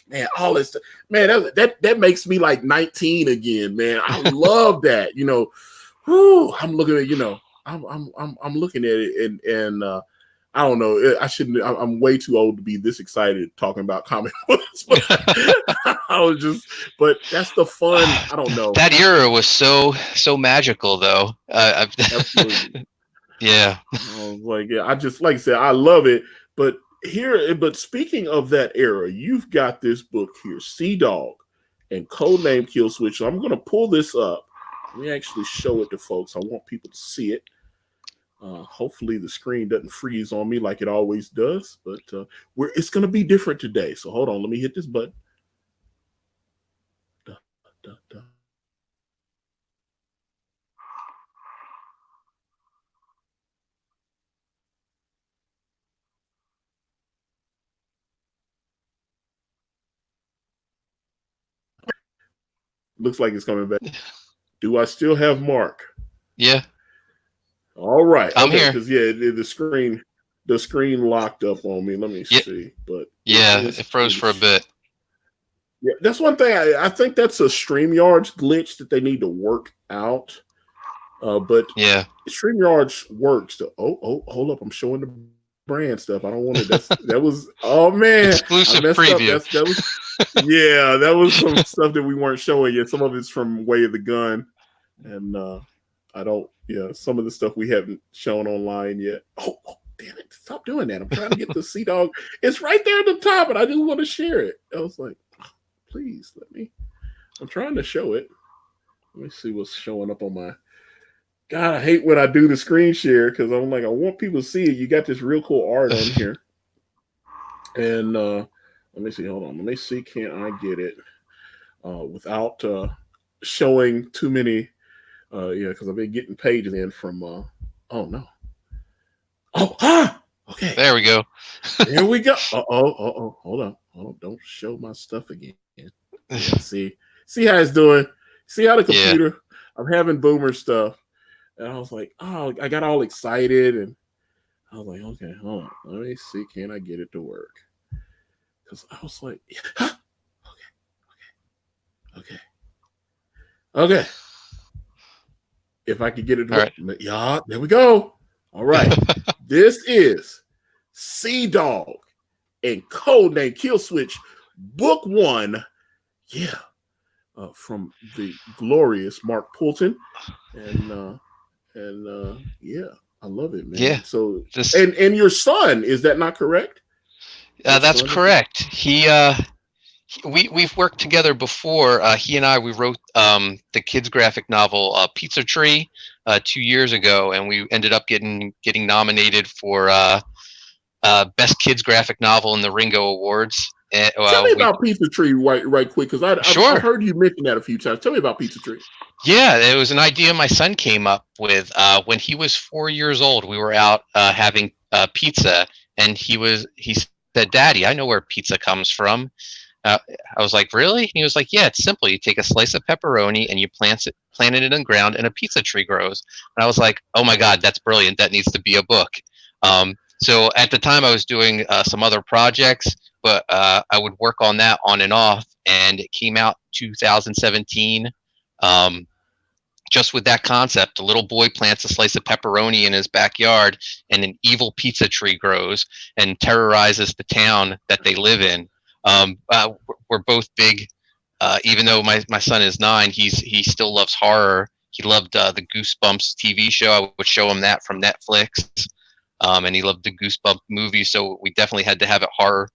Man, all this, man, that makes me like 19 again, man. I love that. I'm looking at, I'm looking at it, and I don't know. I shouldn't. I'm way too old to be this excited talking about comic books. But I was just. But that's the fun. I don't know. That era was so magical, though. Absolutely. Yeah. I just like I said, I love it. But speaking of that era, you've got this book here, SeaDog and Codename Killswitch. So I'm going to pull this up. Let me actually show it to folks. I want people to see it. Hopefully the screen doesn't freeze on me like it always does, but it's going to be different today. So hold on, let me hit this button. Looks like it's coming back. Do I still have Mark? Yeah. All right. I'm here. Because the screen locked up on me. Let me see. But it froze for a bit. Yeah, that's one thing. I think that's a StreamYard's glitch that they need to work out. But yeah, StreamYard's works. Hold up! I'm showing the brand stuff. I don't want to. That was man, exclusive preview. That was some stuff that we weren't showing yet. Some of it's from Way of the Gun, and I don't. Yeah, some of the stuff we haven't shown online yet. Oh, damn it! Stop doing that. I'm trying to get the SeaDog. It's right there at the top, and I just want to share it. I was like, please let me. I'm trying to show it. Let me see what's showing up on my. God, I hate when I do the screen share because I'm like, I want people to see it. You got this real cool art on here. And let me see. Hold on. Let me see. Can I get it without showing too many? Because I've been getting pages in from. Oh no. Okay. There we go. Here we go. Hold on. Don't show my stuff again. Yeah, see how it's doing. See how the computer. Yeah. I'm having boomer stuff. And I was like, I got all excited. And I was like, okay, hold on. Let me see. Can I get it to work? Because I was like, Okay. If I could get it to work. Right. Yeah, there we go. All right. This is SeaDog and Codename Killswitch, Book 1. Yeah. From the glorious Mark Poulton. And yeah, I love it, man. Yeah. So and your son, is that not correct? That's correct. We've worked together before. He and I we wrote the kids graphic novel Pizza Tree 2 years ago, and we ended up getting nominated for best kids graphic novel in the Ringo Awards. Tell me about Pizza Tree right quick, because I've heard you mention that a few times. Tell me about Pizza Tree. Yeah, it was an idea my son came up with when he was 4 years old. We were out having pizza, and he said, "Daddy, I know where pizza comes from." I was like, "Really?" And he was like, "Yeah, it's simple. You take a slice of pepperoni and you plant it in the ground, and a pizza tree grows." And I was like, "Oh my God, that's brilliant! That needs to be a book." So at the time, I was doing some other projects, but I would work on that on and off, and it came out 2017. Just with that concept, a little boy plants a slice of pepperoni in his backyard, and an evil pizza tree grows and terrorizes the town that they live in. We're both big, even though my son is 9, he still loves horror. He loved the Goosebumps TV show. I would show him that from Netflix, and he loved the Goosebumps movie. So we definitely had to have a horror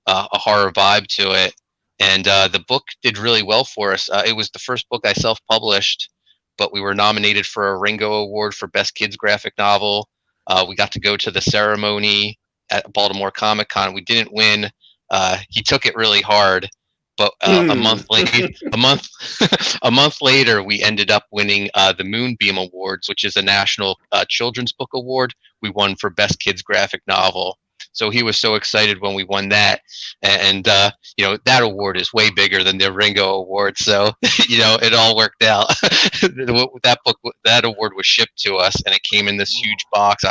vibe to it. And the book did really well for us. It was the first book I self-published, but we were nominated for a Ringo Award for Best Kids Graphic Novel. We got to go to the ceremony at Baltimore Comic Con. We didn't win. He took it really hard, but a month later, we ended up winning the Moonbeam Awards, which is a national children's book award. We won for Best Kids Graphic Novel. So he was so excited when we won that, and you know, that award is way bigger than the Ringo Award. So you know, it all worked out. That book, that award was shipped to us, and it came in this huge box.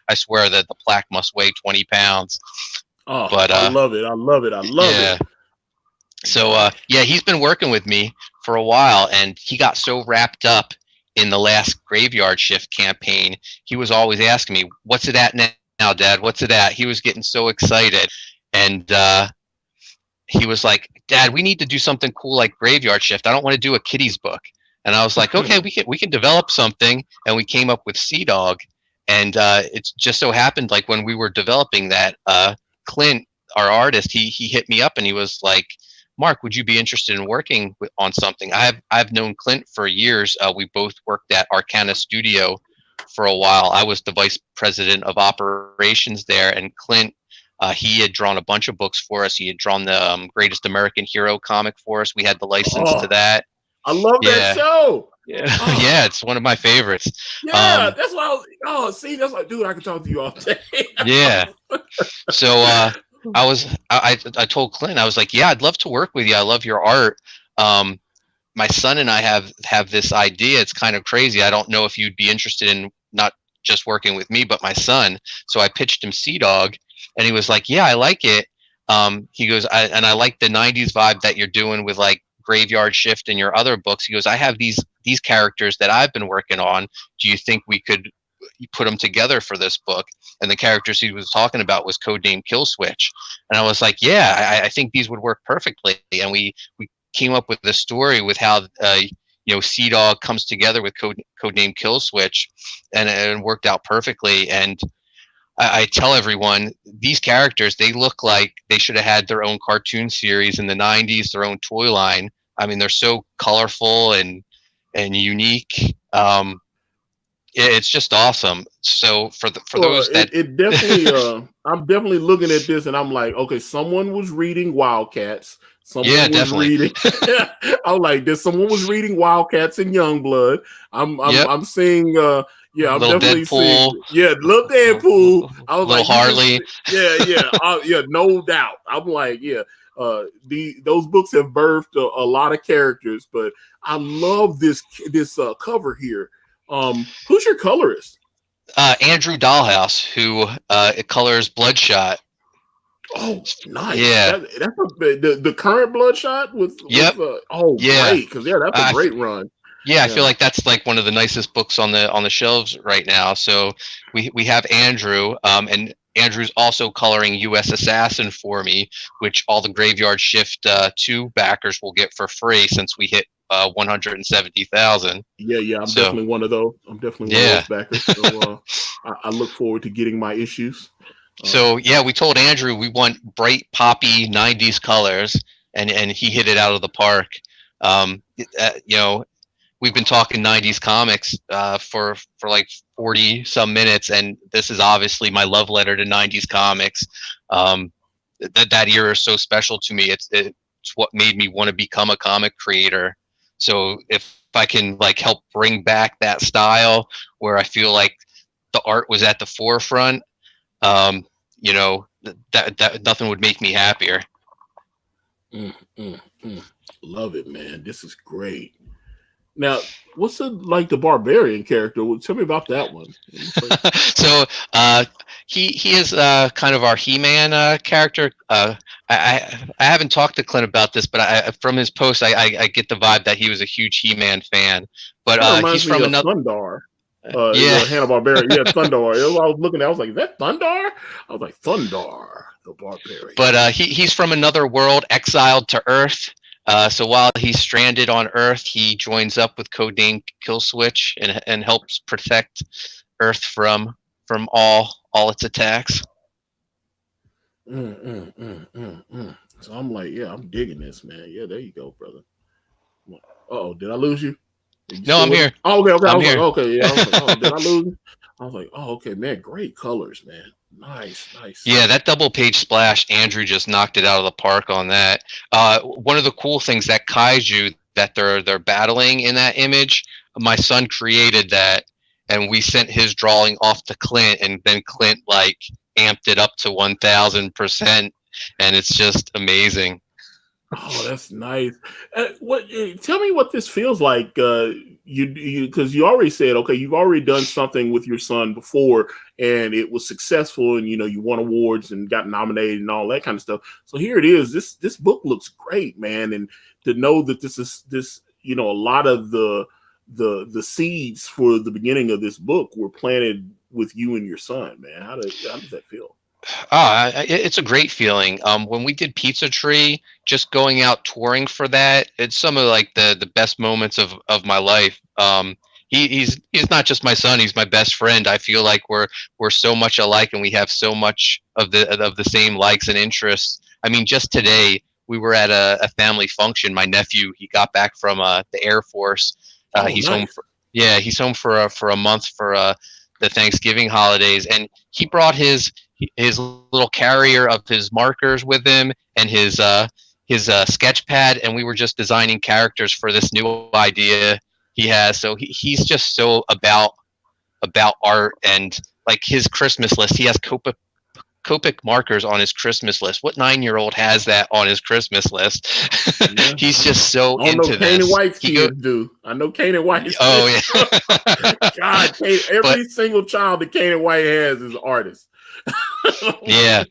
I swear that the plaque must weigh 20 pounds. Oh, But I love it. I love it. I love it. So yeah, he's been working with me for a while, and he got so wrapped up in the last Graveyard Shift campaign. He was always asking me, "What's it at now, Dad? What's it at?" He was getting so excited, and he was like, "Dad, we need to do something cool like Graveyard Shift. I don't want to do a kiddies book." And I was like, "Okay, we can develop something." And we came up with SeaDog, and it just so happened, like when we were developing that, Clint, our artist, he hit me up and he was like, "Mark, would you be interested in working on something?" I've known Clint for years. We both worked at Arcana Studio for a while. I was the vice president of operations there, and Clint, he had drawn a bunch of books for us. He had drawn the Greatest American Hero comic for us. We had the license to that. I love that show. Yeah, yeah, it's one of my favorites. Yeah, that's why I was. Oh, see, that's like, dude, I can talk to you all day. Yeah. So I told Clint, I was like, "Yeah, I'd love to work with you. I love your art. My son and I have this idea. It's kind of crazy. I don't know if you'd be interested in not just working with me, but my son." So I pitched him SeaDog, and he was like, "Yeah, I like it." He goes, I like the 90s vibe that you're doing with like Graveyard Shift and your other books. He goes, "I have these characters that I've been working on. Do you think we could put them together for this book?" And the characters he was talking about was Codename Killswitch. And I was like, "Yeah, I think these would work perfectly." And we came up with the story with how you know, SeaDog comes together with Codename Killswitch, and it worked out perfectly. And I tell everyone, these characters, they look like they should have had their own cartoon series in the 90s, their own toy line. I mean, they're so colorful and unique. It's just awesome. So for those that it definitely, I'm definitely looking at this and I'm like, okay, someone was reading Wildcats. Someone was definitely reading. I was like, someone was reading Wildcats and Youngblood. I'm seeing. Yeah, I'm little definitely Deadpool. seeing. Yeah, little Deadpool. I was little like, Harley. Yeah, no doubt. I'm like, yeah. Those books have birthed a lot of characters, but I love this cover here. Who's your colorist? Andrew Dahlhaus, who colors Bloodshot. Oh, nice. Yeah, that's the current Bloodshot with. Yep. Great, because that's a great run. Yeah, I feel like that's like one of the nicest books on the shelves right now. So we have Andrew, and Andrew's also coloring U.S. Assassin for me, which all the Graveyard Shift 2 backers will get for free since we hit 170,000. Yeah, I'm definitely one of those. I'm definitely one of those backers. So I look forward to getting my issues. So yeah, we told Andrew we want bright poppy 90s colors, and he hit it out of the park. You know, we've been talking 90s comics for like 40 some minutes, and this is obviously my love letter to 90s comics. That era is so special to me. It's what made me want to become a comic creator. So if I can like help bring back that style where I feel like the art was at the forefront, you know, that nothing would make me happier. Love it, man. This is great. Now, what's like the Barbarian character? Tell me about that one. So he is kind of our He-Man character. I haven't talked to Clint about this, but from his post, I get the vibe that he was a huge He-Man fan. But he's from another. Thundar. Hanna-Barbera. Yeah, Thundar. I was looking at, I was like, is that Thundar? I was like, Thundar, the Barbarian. But he's from another world, exiled to Earth. So while he's stranded on Earth, he joins up with Codename Killswitch and helps protect Earth from all its attacks. So I'm like, yeah, I'm digging this, man. Yeah, there you go, brother. Oh, did I lose you? No, I'm here. Oh, okay. I'm here. Okay, yeah. I was like, oh, did I lose you? I was like, oh, okay, man. Great colors, man. Nice. Yeah, that double page splash, Andrew just knocked it out of the park on that. One of the cool things, that kaiju that they're battling in that image, my son created that, and we sent his drawing off to Clint, and then Clint like amped it up to 1000%, and it's just amazing. Oh, that's nice. Tell me what this feels like. Because you already said, okay, you've already done something with your son before, and it was successful, and you won awards and got nominated and all that kind of stuff. So here it is. This book looks great, man, and to know that this a lot of the seeds for the beginning of this book were planted with you and your son, man. How does that feel? It's a great feeling. When we did Pizza Tree, just going out touring for that, it's some of like the best moments of my life. He's not just my son; he's my best friend. I feel like we're so much alike, and we have so much of the same likes and interests. I mean, just today we were at a family function. My nephew, he got back from the Air Force. He's nice. home. He's home for a month for the Thanksgiving holidays, and he brought his little carrier of his markers with him and his sketch pad, and we were just designing characters for this new idea he has. So he's just so about art, and like his Christmas list, he has Copic markers on his Christmas list. What 9-year-old has that on his Christmas list? Yeah. He's just so into this. Kane White's kids do. I know Kane White. Oh yeah. God, every single child that Kane White has is an artist. Yeah.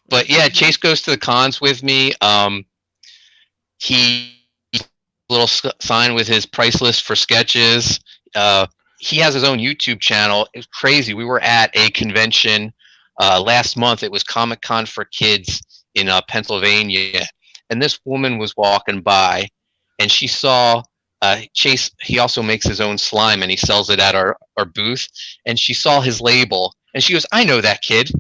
But yeah, Chase goes to the cons with me. He little sign with his price list for sketches. He has his own YouTube channel. It's crazy. We were at a convention last month. It was Comic-Con for Kids in Pennsylvania, and this woman was walking by, and she saw Chase. He also makes his own slime, and he sells it at our booth. And she saw his label, and she goes, "I know that kid.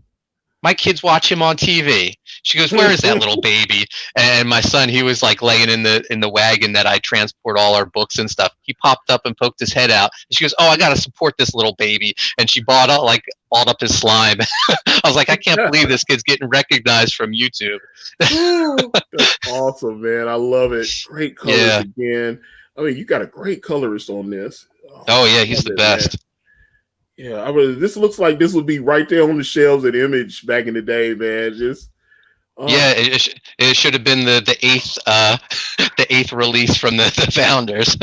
My kids watch him on TV." She goes, "Where is that little baby?" And my son, he was like laying in the wagon that I transport all our books and stuff. He popped up and poked his head out. And she goes, "Oh, I got to support this little baby." And she bought up his slime. I was like, I can't believe this kid's getting recognized from YouTube. That's awesome, man. I love it. Great colors again. I mean, you got a great colorist on this. Oh yeah, he's the best. Man. Yeah, this looks like this would be right there on the shelves at Image back in the day, man. Just yeah, it should have been the eighth release from the founders.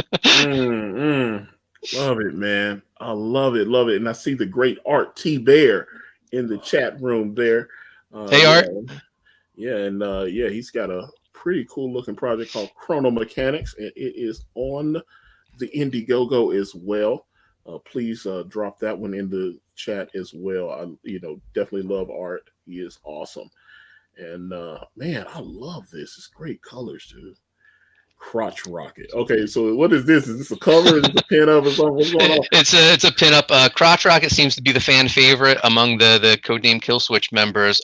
Love it, man. I love it, and I see the great Art T Bear in the chat room there. Hey, Art. Yeah, and he's got a pretty cool looking project called Chrono Mechanics, and it is on the Indiegogo as well. Please drop that one in the chat as well. I definitely love Art. He is awesome. And man, I love this. It's great colors, dude. Crotch Rocket. Okay, so what is this? Is this a cover? Is this a pin-up or something? What's going on? It's a pin-up. Crotch Rocket seems to be the fan favorite among the Codename Killswitch members.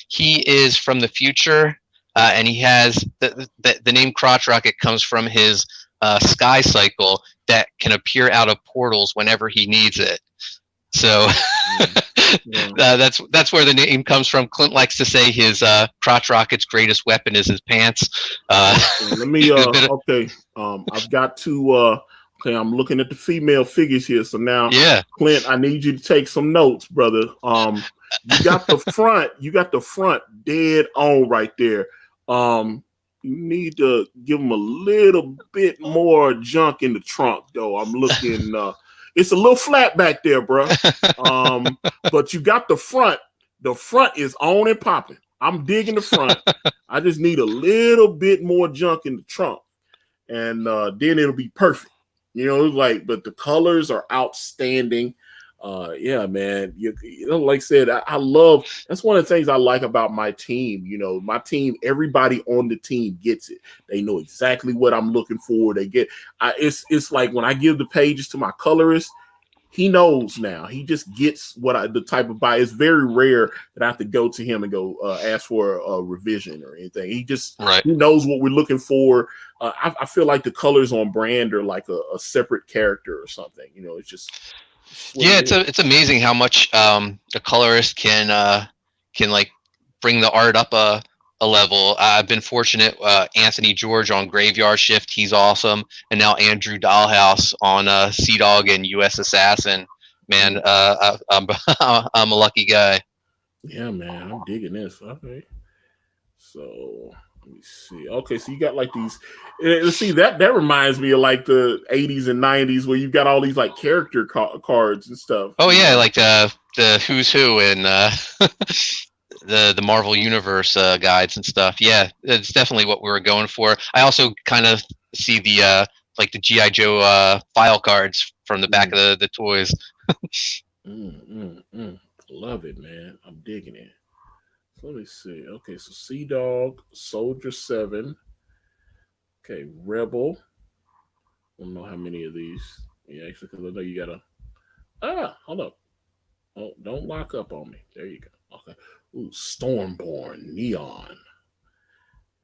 He is from the future, and he has the name Crotch Rocket comes from his sky cycle that can appear out of portals whenever he needs it. So that's where the name comes from. Clint likes to say his Crotch Rocket's greatest weapon is his pants. Let me okay. I've got to I'm looking at the female figures here. So now Clint, I need you to take some notes, brother. You got the front dead on right there. You need to give them a little bit more junk in the trunk, though. I'm looking. It's a little flat back there, bro. But you got the front. The front is on and popping. I'm digging the front. I just need a little bit more junk in the trunk, and then it'll be perfect. But the colors are outstanding. Yeah, man. Like I said, I love. That's one of the things I like about my team. My team. Everybody on the team gets it. They know exactly what I'm looking for. They get. It's like when I give the pages to my colorist, he knows now. He just gets the type of buy. It's very rare that I have to go to him and go ask for a revision or anything. He just he knows what we're looking for. I feel like the colors on brand are like a separate character or something. It's just. Yeah, it's amazing how much a colorist can like bring the art up a level. I've been fortunate. Anthony George on Graveyard Shift, he's awesome, and now Andrew Dahlhaus on SeaDog and US Assassin. Man, I'm a lucky guy. Yeah, man, I'm digging this. Okay, so let me see. Okay, so you got like these. See that reminds me of like the '80s and '90s where you've got all these like character cards and stuff. Oh You yeah, know? like the who's who and the Marvel Universe guides and stuff. Yeah, it's definitely what we were going for. I also kind of see the like the GI Joe file cards from the back of the toys. Love it, man. I'm digging it. So let me see. Okay, so SeaDog, Soldier 7. Okay, Rebel. I don't know how many of these. Yeah, actually, because I know you gotta. Hold up. Oh, don't lock up on me. There you go. Okay. Ooh, Stormborn, Neon.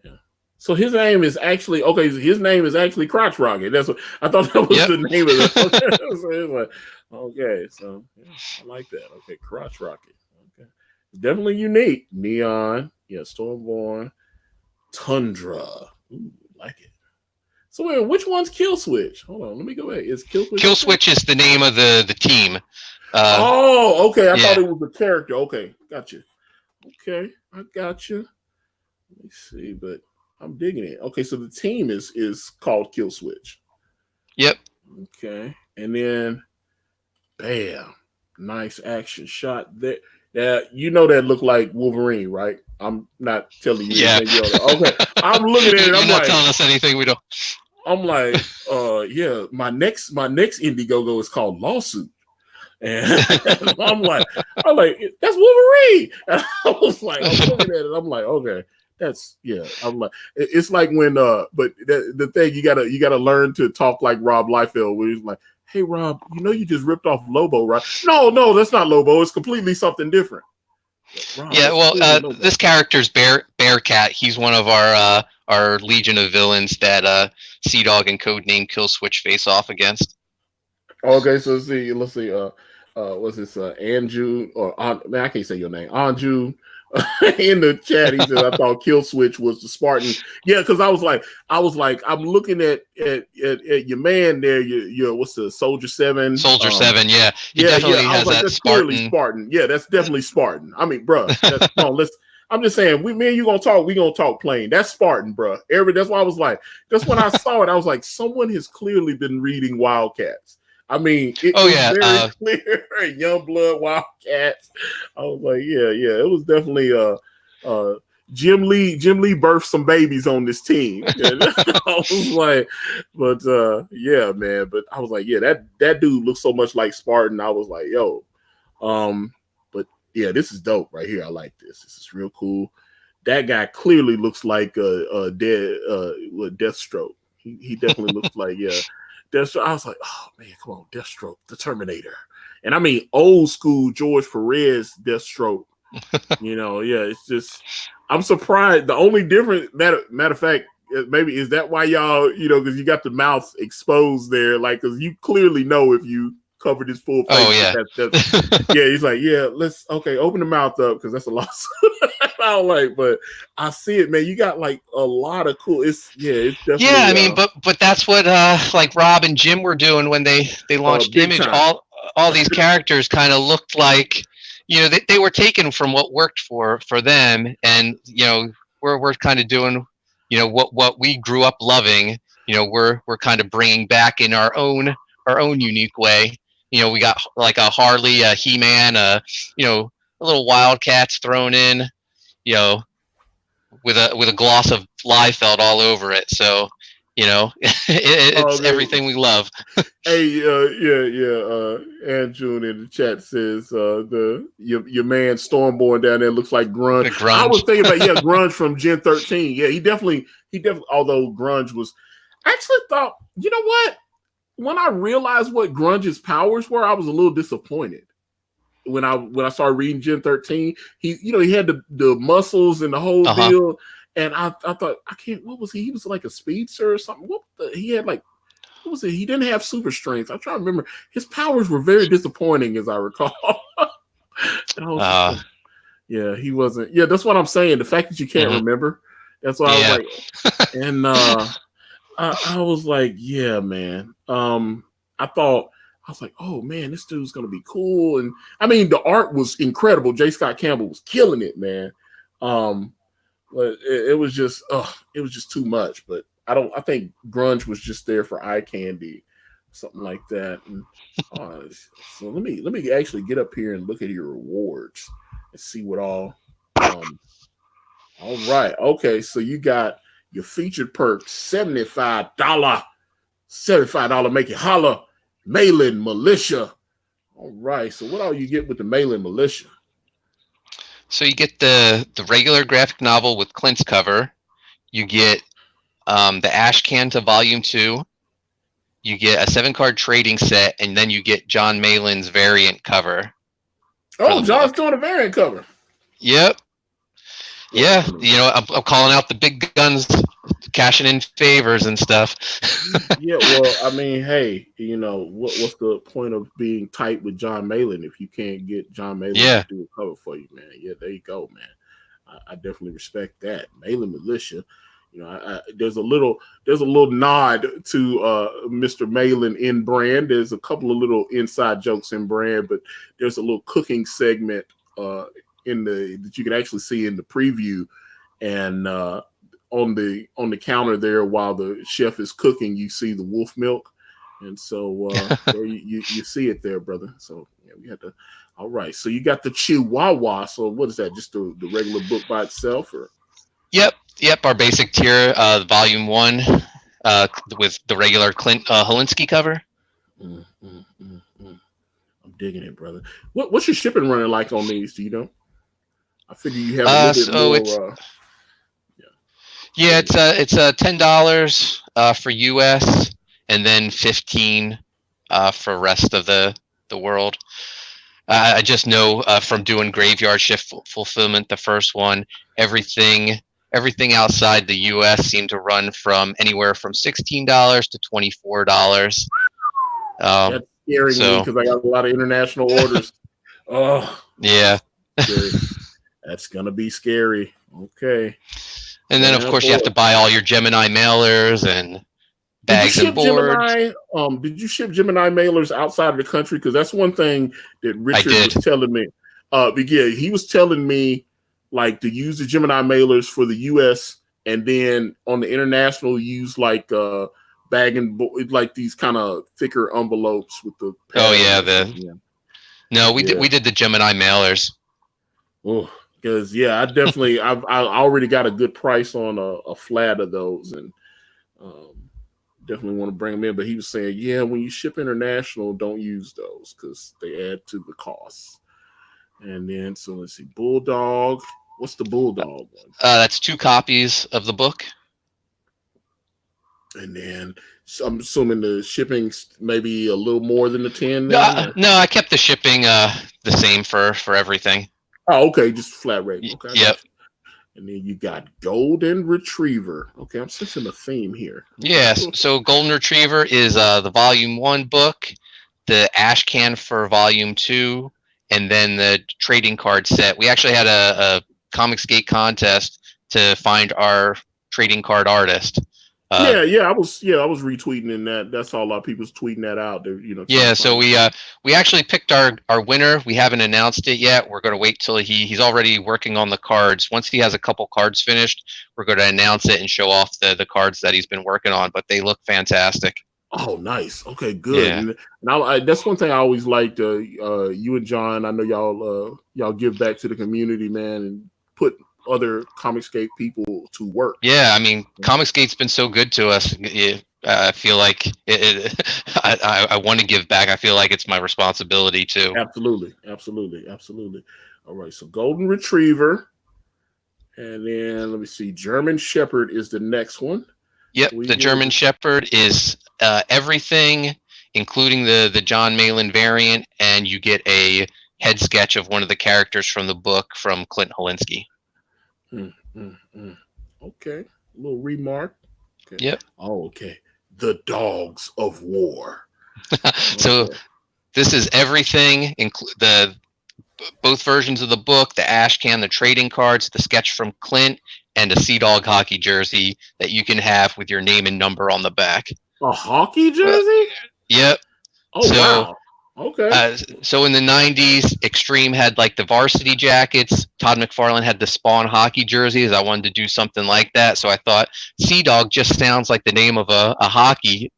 Yeah. So his name is actually okay. His name is actually Crotch Rocket. That's what I thought that was Yep. the name of it. Okay, so it's like, okay, so yeah, I like that. Okay, Crotch Rocket. Okay, definitely unique. Neon, yeah, Stormborn, Tundra. Ooh, like it. So wait, which one's Killswitch? Hold on, let me go back. Is Killswitch? Killswitch is the name of the team. Oh, okay. I Yeah. thought it was a character. Okay, gotcha. Okay, I gotcha. Let me see, but I'm digging it. Okay, so the team is called Killswitch. Yep. Okay, and then bam, nice action shot there. That you know that looked like Wolverine, right? I'm not telling you Yeah. anything. Okay, I'm looking at it. You're not telling us anything we don't. I'm like, yeah. My next Indiegogo is called Lawsuit. And I'm like, that's Wolverine. And I was like, I'm looking at it. I'm like, okay, that's yeah. I'm like, it's like when but the thing you gotta learn to talk like Rob Liefeld, where he's like, hey Rob, you know you just ripped off Lobo, right? No, that's not Lobo. It's completely something different. Rob, Yeah. Well, this character's Bearcat. He's one of our legion of villains that SeaDog and Codename Killswitch face off against. Okay, so let's see, what's this, Anju, or man, I can't say your name, Anju, in the chat. He said, I thought Killswitch was the Spartan. Yeah, because I was like, I'm looking at your man there, your what's the Soldier 7? Soldier 7, yeah. He Yeah, definitely I was has like, that that's Spartan. clearly Spartan. Yeah, that's definitely Spartan. I mean, bruh, come on, I'm just saying, me and you gonna talk. We gonna talk plain. That's Spartan, bruh. That's why I was like, that's when I saw it. I was like, someone has clearly been reading Wildcats. I mean, it was very clear. Young Blood Wildcats. I was like, yeah. It was definitely Jim Lee birthed some babies on this team. And I was like, but yeah, man. But I was like, yeah, that dude looks so much like Spartan. I was like, yo, but yeah, this is dope right here. I like this. This is real cool. That guy clearly looks like Deathstroke. He definitely looks like Deathstroke. I was like, oh man, come on, Deathstroke, the Terminator. And I mean old school George Perez Deathstroke. It's just I'm surprised. The only difference, matter of fact, maybe is that why y'all, because you got the mouth exposed there, like because you clearly know if you covered his full face. Oh yeah, yeah. He's like, yeah, open the mouth up because that's a loss. I don't like, but I see it, man. You got like a lot of cool. It's definitely. Yeah, I mean, but that's what like Rob and Jim were doing when they launched Image. Time. All these characters kind of looked like, they were taken from what worked for them, and we're kind of doing what we grew up loving. We're kind of bringing back in our own unique way. We got like a Harley, a He-Man, a little Wildcats thrown in, with a gloss of Liefeld all over it. So, it's everything we love. Hey, Andrew in the chat says your man Stormborn down there looks like Grunge. I was thinking about Grunge from Gen 13. Yeah, he definitely. Although Grunge was, I actually thought, you know what? When I realized what Grunge's powers were, I was a little disappointed. When I started reading Gen 13, he had the muscles and the whole deal, and I thought what was he? He was like a speedster or something. He had like, what was it? He didn't have super strength. I'm trying to remember. His powers were very disappointing, as I recall. Yeah, he wasn't. Yeah, that's what I'm saying. The fact that you can't remember, that's why I was like, and I was like, yeah, man. I thought I was like, oh man, this dude's gonna be cool. And I mean, the art was incredible. J. Scott Campbell was killing it, man. But it was just too much. But I think grunge was just there for eye candy, something like that. And so let me actually get up here and look at your rewards and see what all. All right, okay. So you got your featured perk, $75, make it holla, Malin Militia. All right. So what all you get with the Malin Militia? So you get the regular graphic novel with Clint's cover. You get the Ash Can to Volume 2. You get a 7-card trading set, and then you get John Malin's variant cover. Oh, John's doing a variant cover. Yep. Yeah, I'm calling out the big guns, cashing in favors and stuff. Yeah, well, I mean, hey, what's the point of being tight with John Malin if you can't get John Malin to do a cover for you, man? Yeah, there you go, man. I definitely respect that. Malin Militia. There's a little nod to Mr. Malin in brand. There's a couple of little inside jokes in brand, but there's a little cooking segment that you can actually see in the preview, and on the counter there while the chef is cooking, you see the wolf milk, and so there you see it there, brother. So yeah, we had to. All right, so you got the Chihuahua. So what is that? Just the regular book by itself, or? Yep. Our basic tier, Volume 1, with the regular Clint Holinsky cover. I'm digging it, brother. What's your shipping running like on these? Do you know? I figure you have a little bit more. It's $10 for US, and then $15 for rest of the world. I just know from doing graveyard shift fulfillment, the first one, everything outside the US seemed to run from anywhere from $16 to $24. That's scaring me because I got a lot of international orders. Oh, yeah. That's gonna be scary. Okay. And then, of course, you have to buy all your Gemini mailers and bags and boards. Did you ship Gemini mailers outside of the country? Because that's one thing that Richard was telling me. He was telling me to use the Gemini mailers for the U.S. and then on the international use bag and these kind of thicker envelopes with the. We did the Gemini mailers. Oh. Because I definitely I already got a good price on a flat of those, and definitely want to bring them in. But he was saying, when you ship international, don't use those because they add to the cost. And then so let's see, Bulldog. What's the Bulldog one? That's 2 copies of the book. And then I'm assuming the shipping's maybe a little more than the 10. No, I kept the shipping the same for everything. Oh, okay, just flat rate. Okay. Yep. And then you got Golden Retriever. Okay, I'm sensing a theme here. Yes. So Golden Retriever is the Volume 1 book, the Ash Can for Volume 2, and then the trading card set. We actually had a Comicsgate contest to find our trading card artist. I was retweeting in that. That's all a lot of people's tweeting that out. So we actually picked our winner. We haven't announced it yet. We're going to wait till he's already working on the cards. Once he has a couple cards finished, we're going to announce it and show off the cards that he's been working on. But they look fantastic. Oh, nice. Okay, good. Yeah. And that's one thing I always liked. You and John, I know y'all give back to the community, man, and put other Comicsgate people to work. Yeah, I mean, Comicsgate's been so good to us. I feel like I want to give back. I feel like it's my responsibility too. Absolutely. All right, so Golden Retriever, and then let me see, German Shepherd is the next one. Yep, the German Shepherd is everything, including the John Malin variant, and you get a head sketch of one of the characters from the book from Clint Holinsky. Okay, a little remark. Okay. Yep. Oh, okay. The Dogs of War. So this is everything, both versions of the book, the Ash Can, the trading cards, the sketch from Clint, and a SeaDog hockey jersey that you can have with your name and number on the back. A hockey jersey? Yep. Oh So wow. Okay. so in the 90s, Extreme had like the varsity jackets. Todd McFarlane had the Spawn hockey jerseys. I wanted to do something like that. So I thought SeaDog just sounds like the name of a hockey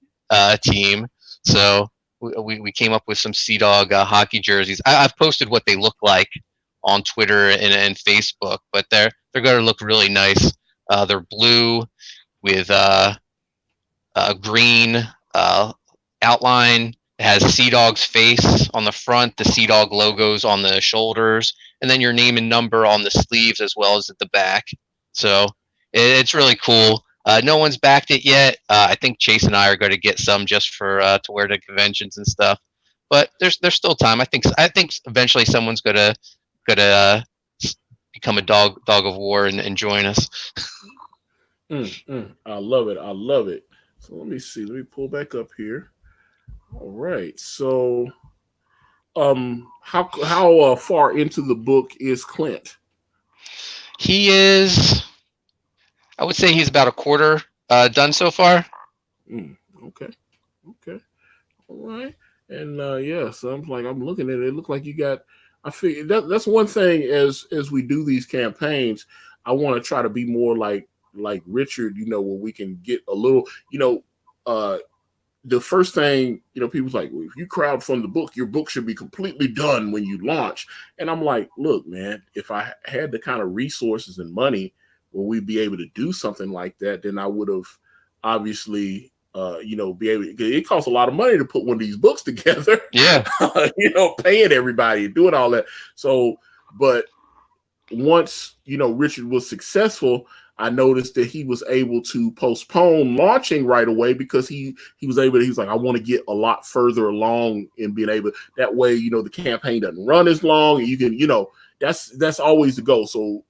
team. So we came up with some SeaDog hockey jerseys. I've posted what they look like on Twitter and Facebook, but they're going to look really nice. They're blue with green outline. It has SeaDog's face on the front, the SeaDog logos on the shoulders, and then your name and number on the sleeves as well as at the back. So it's really cool. No one's backed it yet. I think Chase and I are going to get some just for to wear to conventions and stuff. But there's still time. I think eventually someone's gonna become a dog of war and join us. I love it. I love it. So let me see. Let me pull back up here. All right. So, how far into the book is Clint? He is. I would say he's about a quarter done so far. Okay. Okay. All right. And yeah, so I'm looking at it. It looked like you got. I figure that's one thing as we do these campaigns. I want to try to be more like Richard. You know, where we can get a little. You know, the first thing, you know, people's like, well, if you crowdfund the book, your book should be completely done when you launch. And I'm like, look, man, if I had the kind of resources and money where we'd be able to do something like that, then I would have obviously, you know, be able to, it costs a lot of money to put one of these books together. Yeah. You know, paying everybody and doing all that. So, but once, you know, Richard was successful, I noticed that he was able to postpone launching right away because he was like, I want to get a lot further along in being able, that way, you know, the campaign doesn't run as long and you can, you know, that's always the goal. So,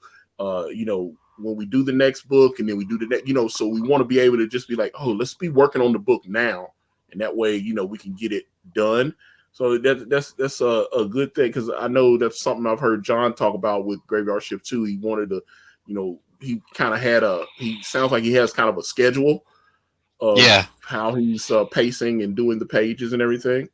you know, when we do the next book and then we do the next, you know, so we want to be able to just be like, oh, let's be working on the book now. And that way, you know, we can get it done. So that's a good thing. Cause I know that's something I've heard John talk about with Graveyard Shift too. He wanted to, you know, he kind of had he sounds like he has kind of a schedule of how he's pacing and doing the pages and everything.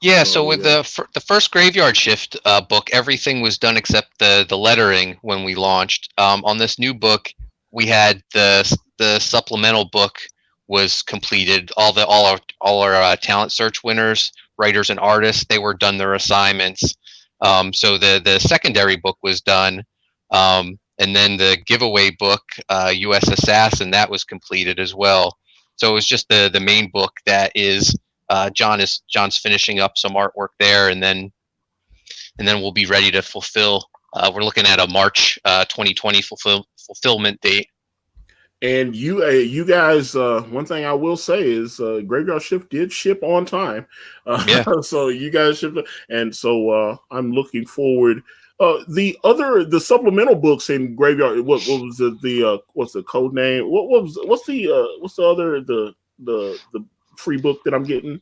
Yeah, so with the first Graveyard Shift book, everything was done except the lettering when we launched. On this new book, we had the supplemental book was completed. All our talent search winners, writers and artists, they were done their assignments. So the secondary book was done. And then the giveaway book, U.S. Assassin, that was completed as well. So it was just the main book that is John's finishing up some artwork there, and then we'll be ready to fulfill. We're looking at a March 2020 fulfillment date. And you guys, one thing I will say is Graveyard Shift did ship on time. So you guys shipped, and so I'm looking forward. The supplemental books in Graveyard. What was what's the code name? What's the other the free book that I'm getting?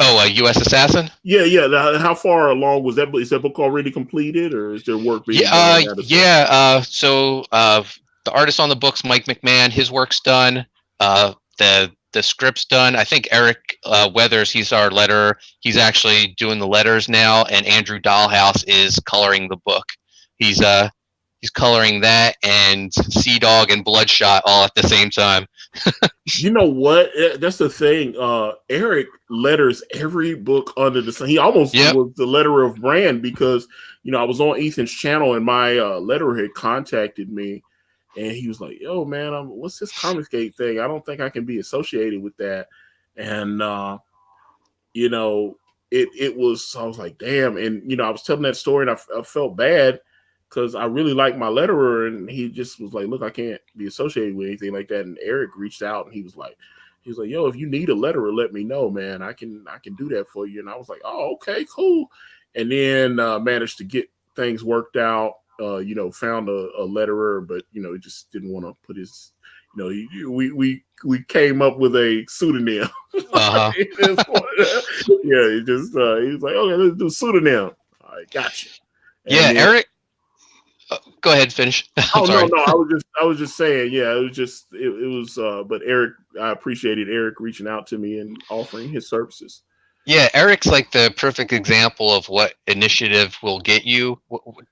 U.S. Assassin. Yeah. How far along was that? Is that book already completed, or is there work being done? So the artist on the books, Mike McMahon, his work's done. The script's done. I think Eric Weathers, he's our letterer. He's actually doing the letters now, and Andrew Dahlhaus is coloring the book. He's coloring that and SeaDog and Bloodshot all at the same time. You know what? That's the thing. Eric letters every book under the sun. He almost was the letterer of brand because, you know, I was on Ethan's channel and my letterer had contacted me. And he was like, yo, man, what's this Comicsgate thing? I don't think I can be associated with that. And, you know, it was, I was like, damn. And, you know, I was telling that story and I felt bad because I really like my letterer. And he just was like, look, I can't be associated with anything like that. And Eric reached out and he was like, yo, if you need a letterer, let me know, man. I can do that for you. And I was like, oh, okay, cool. And then managed to get things worked out. You know, found a letterer, but you know, he just didn't want to put his, you know, we came up with a pseudonym. Uh-huh. He was like, okay, let's do pseudonym. All right, gotcha. And Eric. Go ahead, finish. No, I was just saying, yeah, it was, but Eric, I appreciated Eric reaching out to me and offering his services. Yeah, Eric's like the perfect example of what initiative will get you.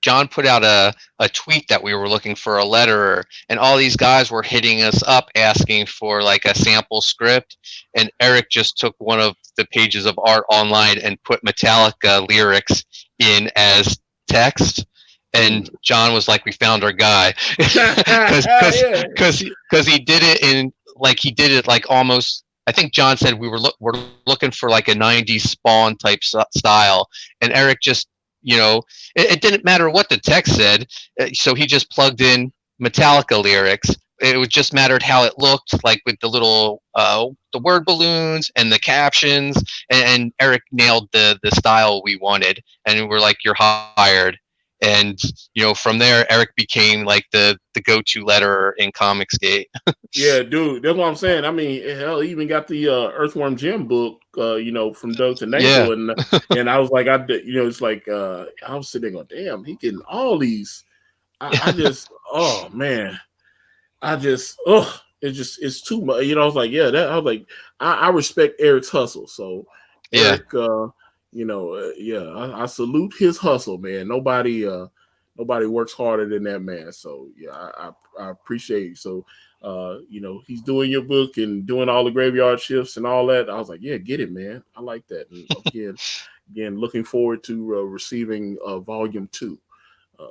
John put out a tweet that we were looking for a letterer, and all these guys were hitting us up asking for like a sample script. And Eric just took one of the pages of art online and put Metallica lyrics in as text. And John was like, "We found our guy," because Yeah. he did it in like he did it like almost. I think John said we're looking for like a '90s Spawn type style, and Eric just it didn't matter what the text said, so he just plugged in Metallica lyrics. It was just mattered how it looked, like with the little the word balloons and the captions, and Eric nailed the style we wanted, and we're like, "You're hired." And from there, Eric became like the go-to letterer in Comicsgate. Yeah, dude, that's what I'm saying. I mean, hell, he even got the Earthworm Jim book, from Doug to Nagel, and I was like, it's like I was sitting there going, damn, he getting all these. I just, oh man, it's too much. I was like, yeah, I was like, I respect Eric's hustle. So Yeah. Eric, I salute his hustle, man. Nobody works harder than that man. So yeah, I appreciate it. So he's doing your book and doing all the graveyard shifts and all that. I was like, yeah, get it, man. I like that. And again, looking forward to receiving volume 2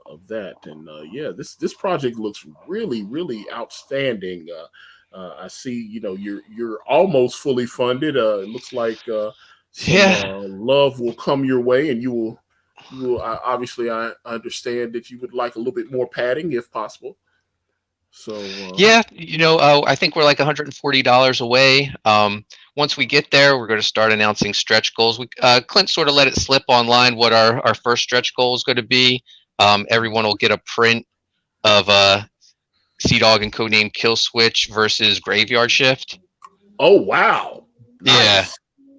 of that. And this project looks really, really outstanding. I see, you're almost fully funded. It looks like love will come your way, and you will obviously, I understand that you would like a little bit more padding if possible. So I think we're like $140 away. Once we get there, we're going to start announcing stretch goals. Clint sort of let it slip online what our first stretch goal is going to be. Everyone will get a print of SeaDog and Codename Killswitch versus Graveyard Shift. Oh wow! Nice. Yeah.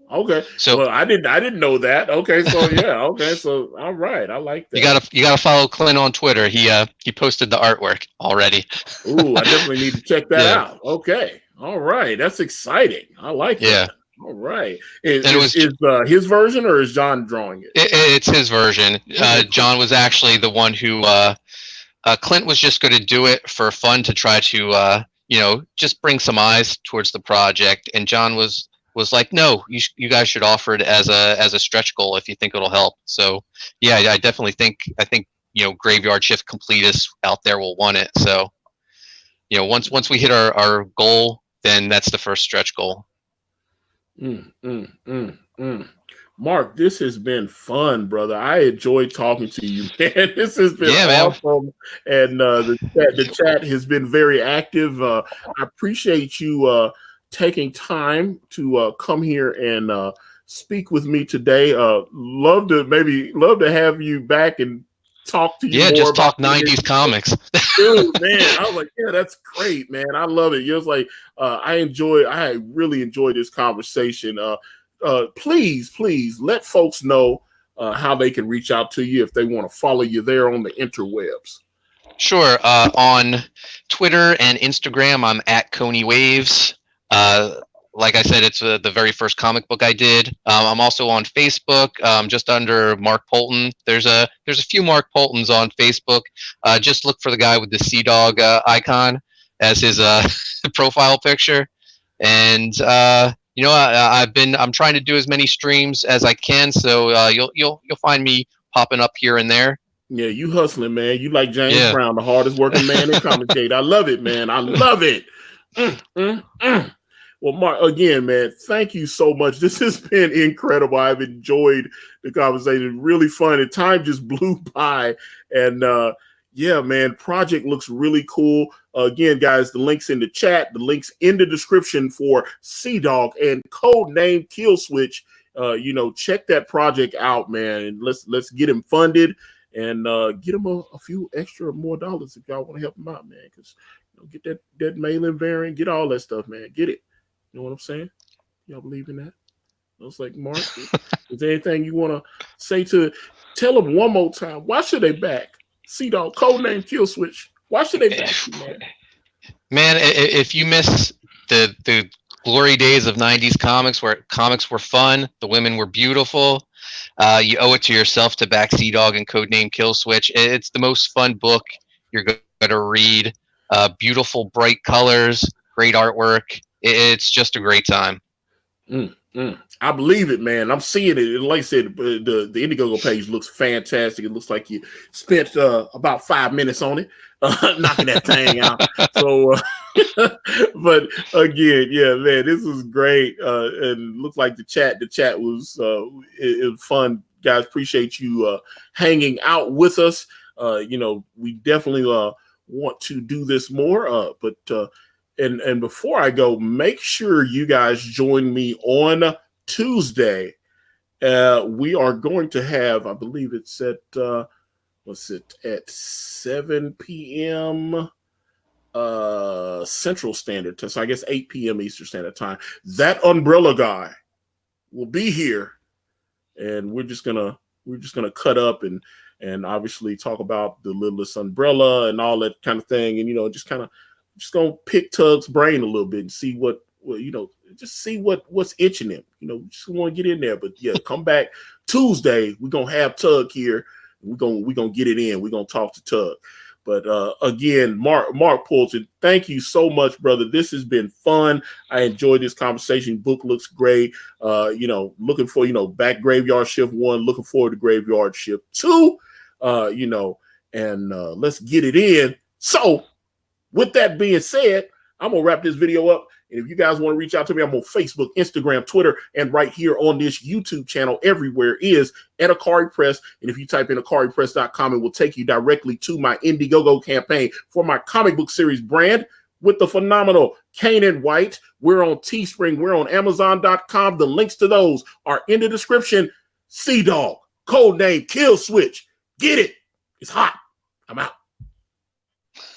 Okay. So well, I didn't know that. Okay. So yeah. Okay. So all right. I like that. You gotta follow Clint on Twitter. He posted the artwork already. Ooh, I definitely need to check that out. Okay. All right. That's exciting. I like that. All right. Is his version or is John drawing it? It's his version. John was actually the one who Clint was just going to do it for fun to try to just bring some eyes towards the project, and John was like, no, you guys should offer it as a stretch goal if you think it'll help. So yeah, I definitely think Graveyard Shift completists out there will want it. So once we hit our goal, then that's the first stretch goal. Mark, this has been fun, brother. I enjoyed talking to you, man. This has been awesome, and the chat has been very active. I appreciate you taking time to come here and speak with me today. Love to have you back and talk to you. Yeah, more just talk 90s comics. Dude, man, I was like, yeah, that's great, man. I love it. It was like I really enjoyed this conversation. Please let folks know how they can reach out to you if they want to follow you there on the interwebs. Sure. On Twitter and Instagram, I'm at Coney Waves. Like I said, it's the very first comic book I did. I'm also on Facebook, just under Mark Poulton. There's a few Mark Poultons on Facebook. Just look for the guy with the SeaDog icon as his profile picture. And I'm trying to do as many streams as I can, so you'll find me popping up here and there. Yeah, you hustling, man. You like James Brown, the hardest working man in Comicsgate. I love it, man. I love it. Well, Mark, again, man, thank you so much. This has been incredible. I've enjoyed the conversation. Really fun. And time just blew by. And yeah, man, project looks really cool. Again, guys, the link's in the chat. The link's in the description for SeaDog and Codename Killswitch. Check that project out, man. And let's get him funded and get him a few extra more dollars if y'all want to help him out, man. Because get that mail-in variant, get all that stuff, man. Get it. You know what I'm saying? Y'all believe in that? I was like, Mark, is there anything you want to say tell them one more time? Why should they back SeaDog, Codename Killswitch? Why should they back you, man? Man, if you miss the glory days of 90s comics where comics were fun, the women were beautiful. You owe it to yourself to back SeaDog and Codename Killswitch. It's the most fun book you're going to read. Beautiful, bright colors, great artwork. It's just a great time. I believe it, man. I'm seeing it. And like I said, the Indiegogo page looks fantastic. It looks like you spent about 5 minutes on it, knocking that thing out. So, but again, yeah, man, this was great. And looks like the chat was it was fun, guys. Appreciate you hanging out with us. We definitely want to do this more. And before I go, make sure you guys join me on Tuesday. We are going to have, I believe it's at at 7 p.m. Central Standard Time. So I guess 8 p.m. Eastern Standard Time. That umbrella guy will be here, and we're just gonna cut up and obviously talk about the Littlest Umbrella and all that kind of thing, and just gonna pick Tug's brain a little bit and see just see what's itching him. Just want to get in there. But yeah, come back Tuesday. We're gonna have Tug here. We're gonna get it in. We're gonna talk to Tug. But again, Mark Poulton, thank you so much, brother. This has been fun. I enjoyed this conversation. Book looks great. Looking for back Graveyard Shift 1. Looking forward to Graveyard Shift 2. And let's get it in. So, with that being said, I'm going to wrap this video up. And if you guys want to reach out to me, I'm on Facebook, Instagram, Twitter, and right here on this YouTube channel everywhere is at Akari Press. And if you type in akaripress.com, it will take you directly to my Indiegogo campaign for my comic book series brand with the phenomenal Kanan White. We're on Teespring. We're on Amazon.com. The links to those are in the description. SeaDog, Codename, Killswitch. Get it. It's hot. I'm out.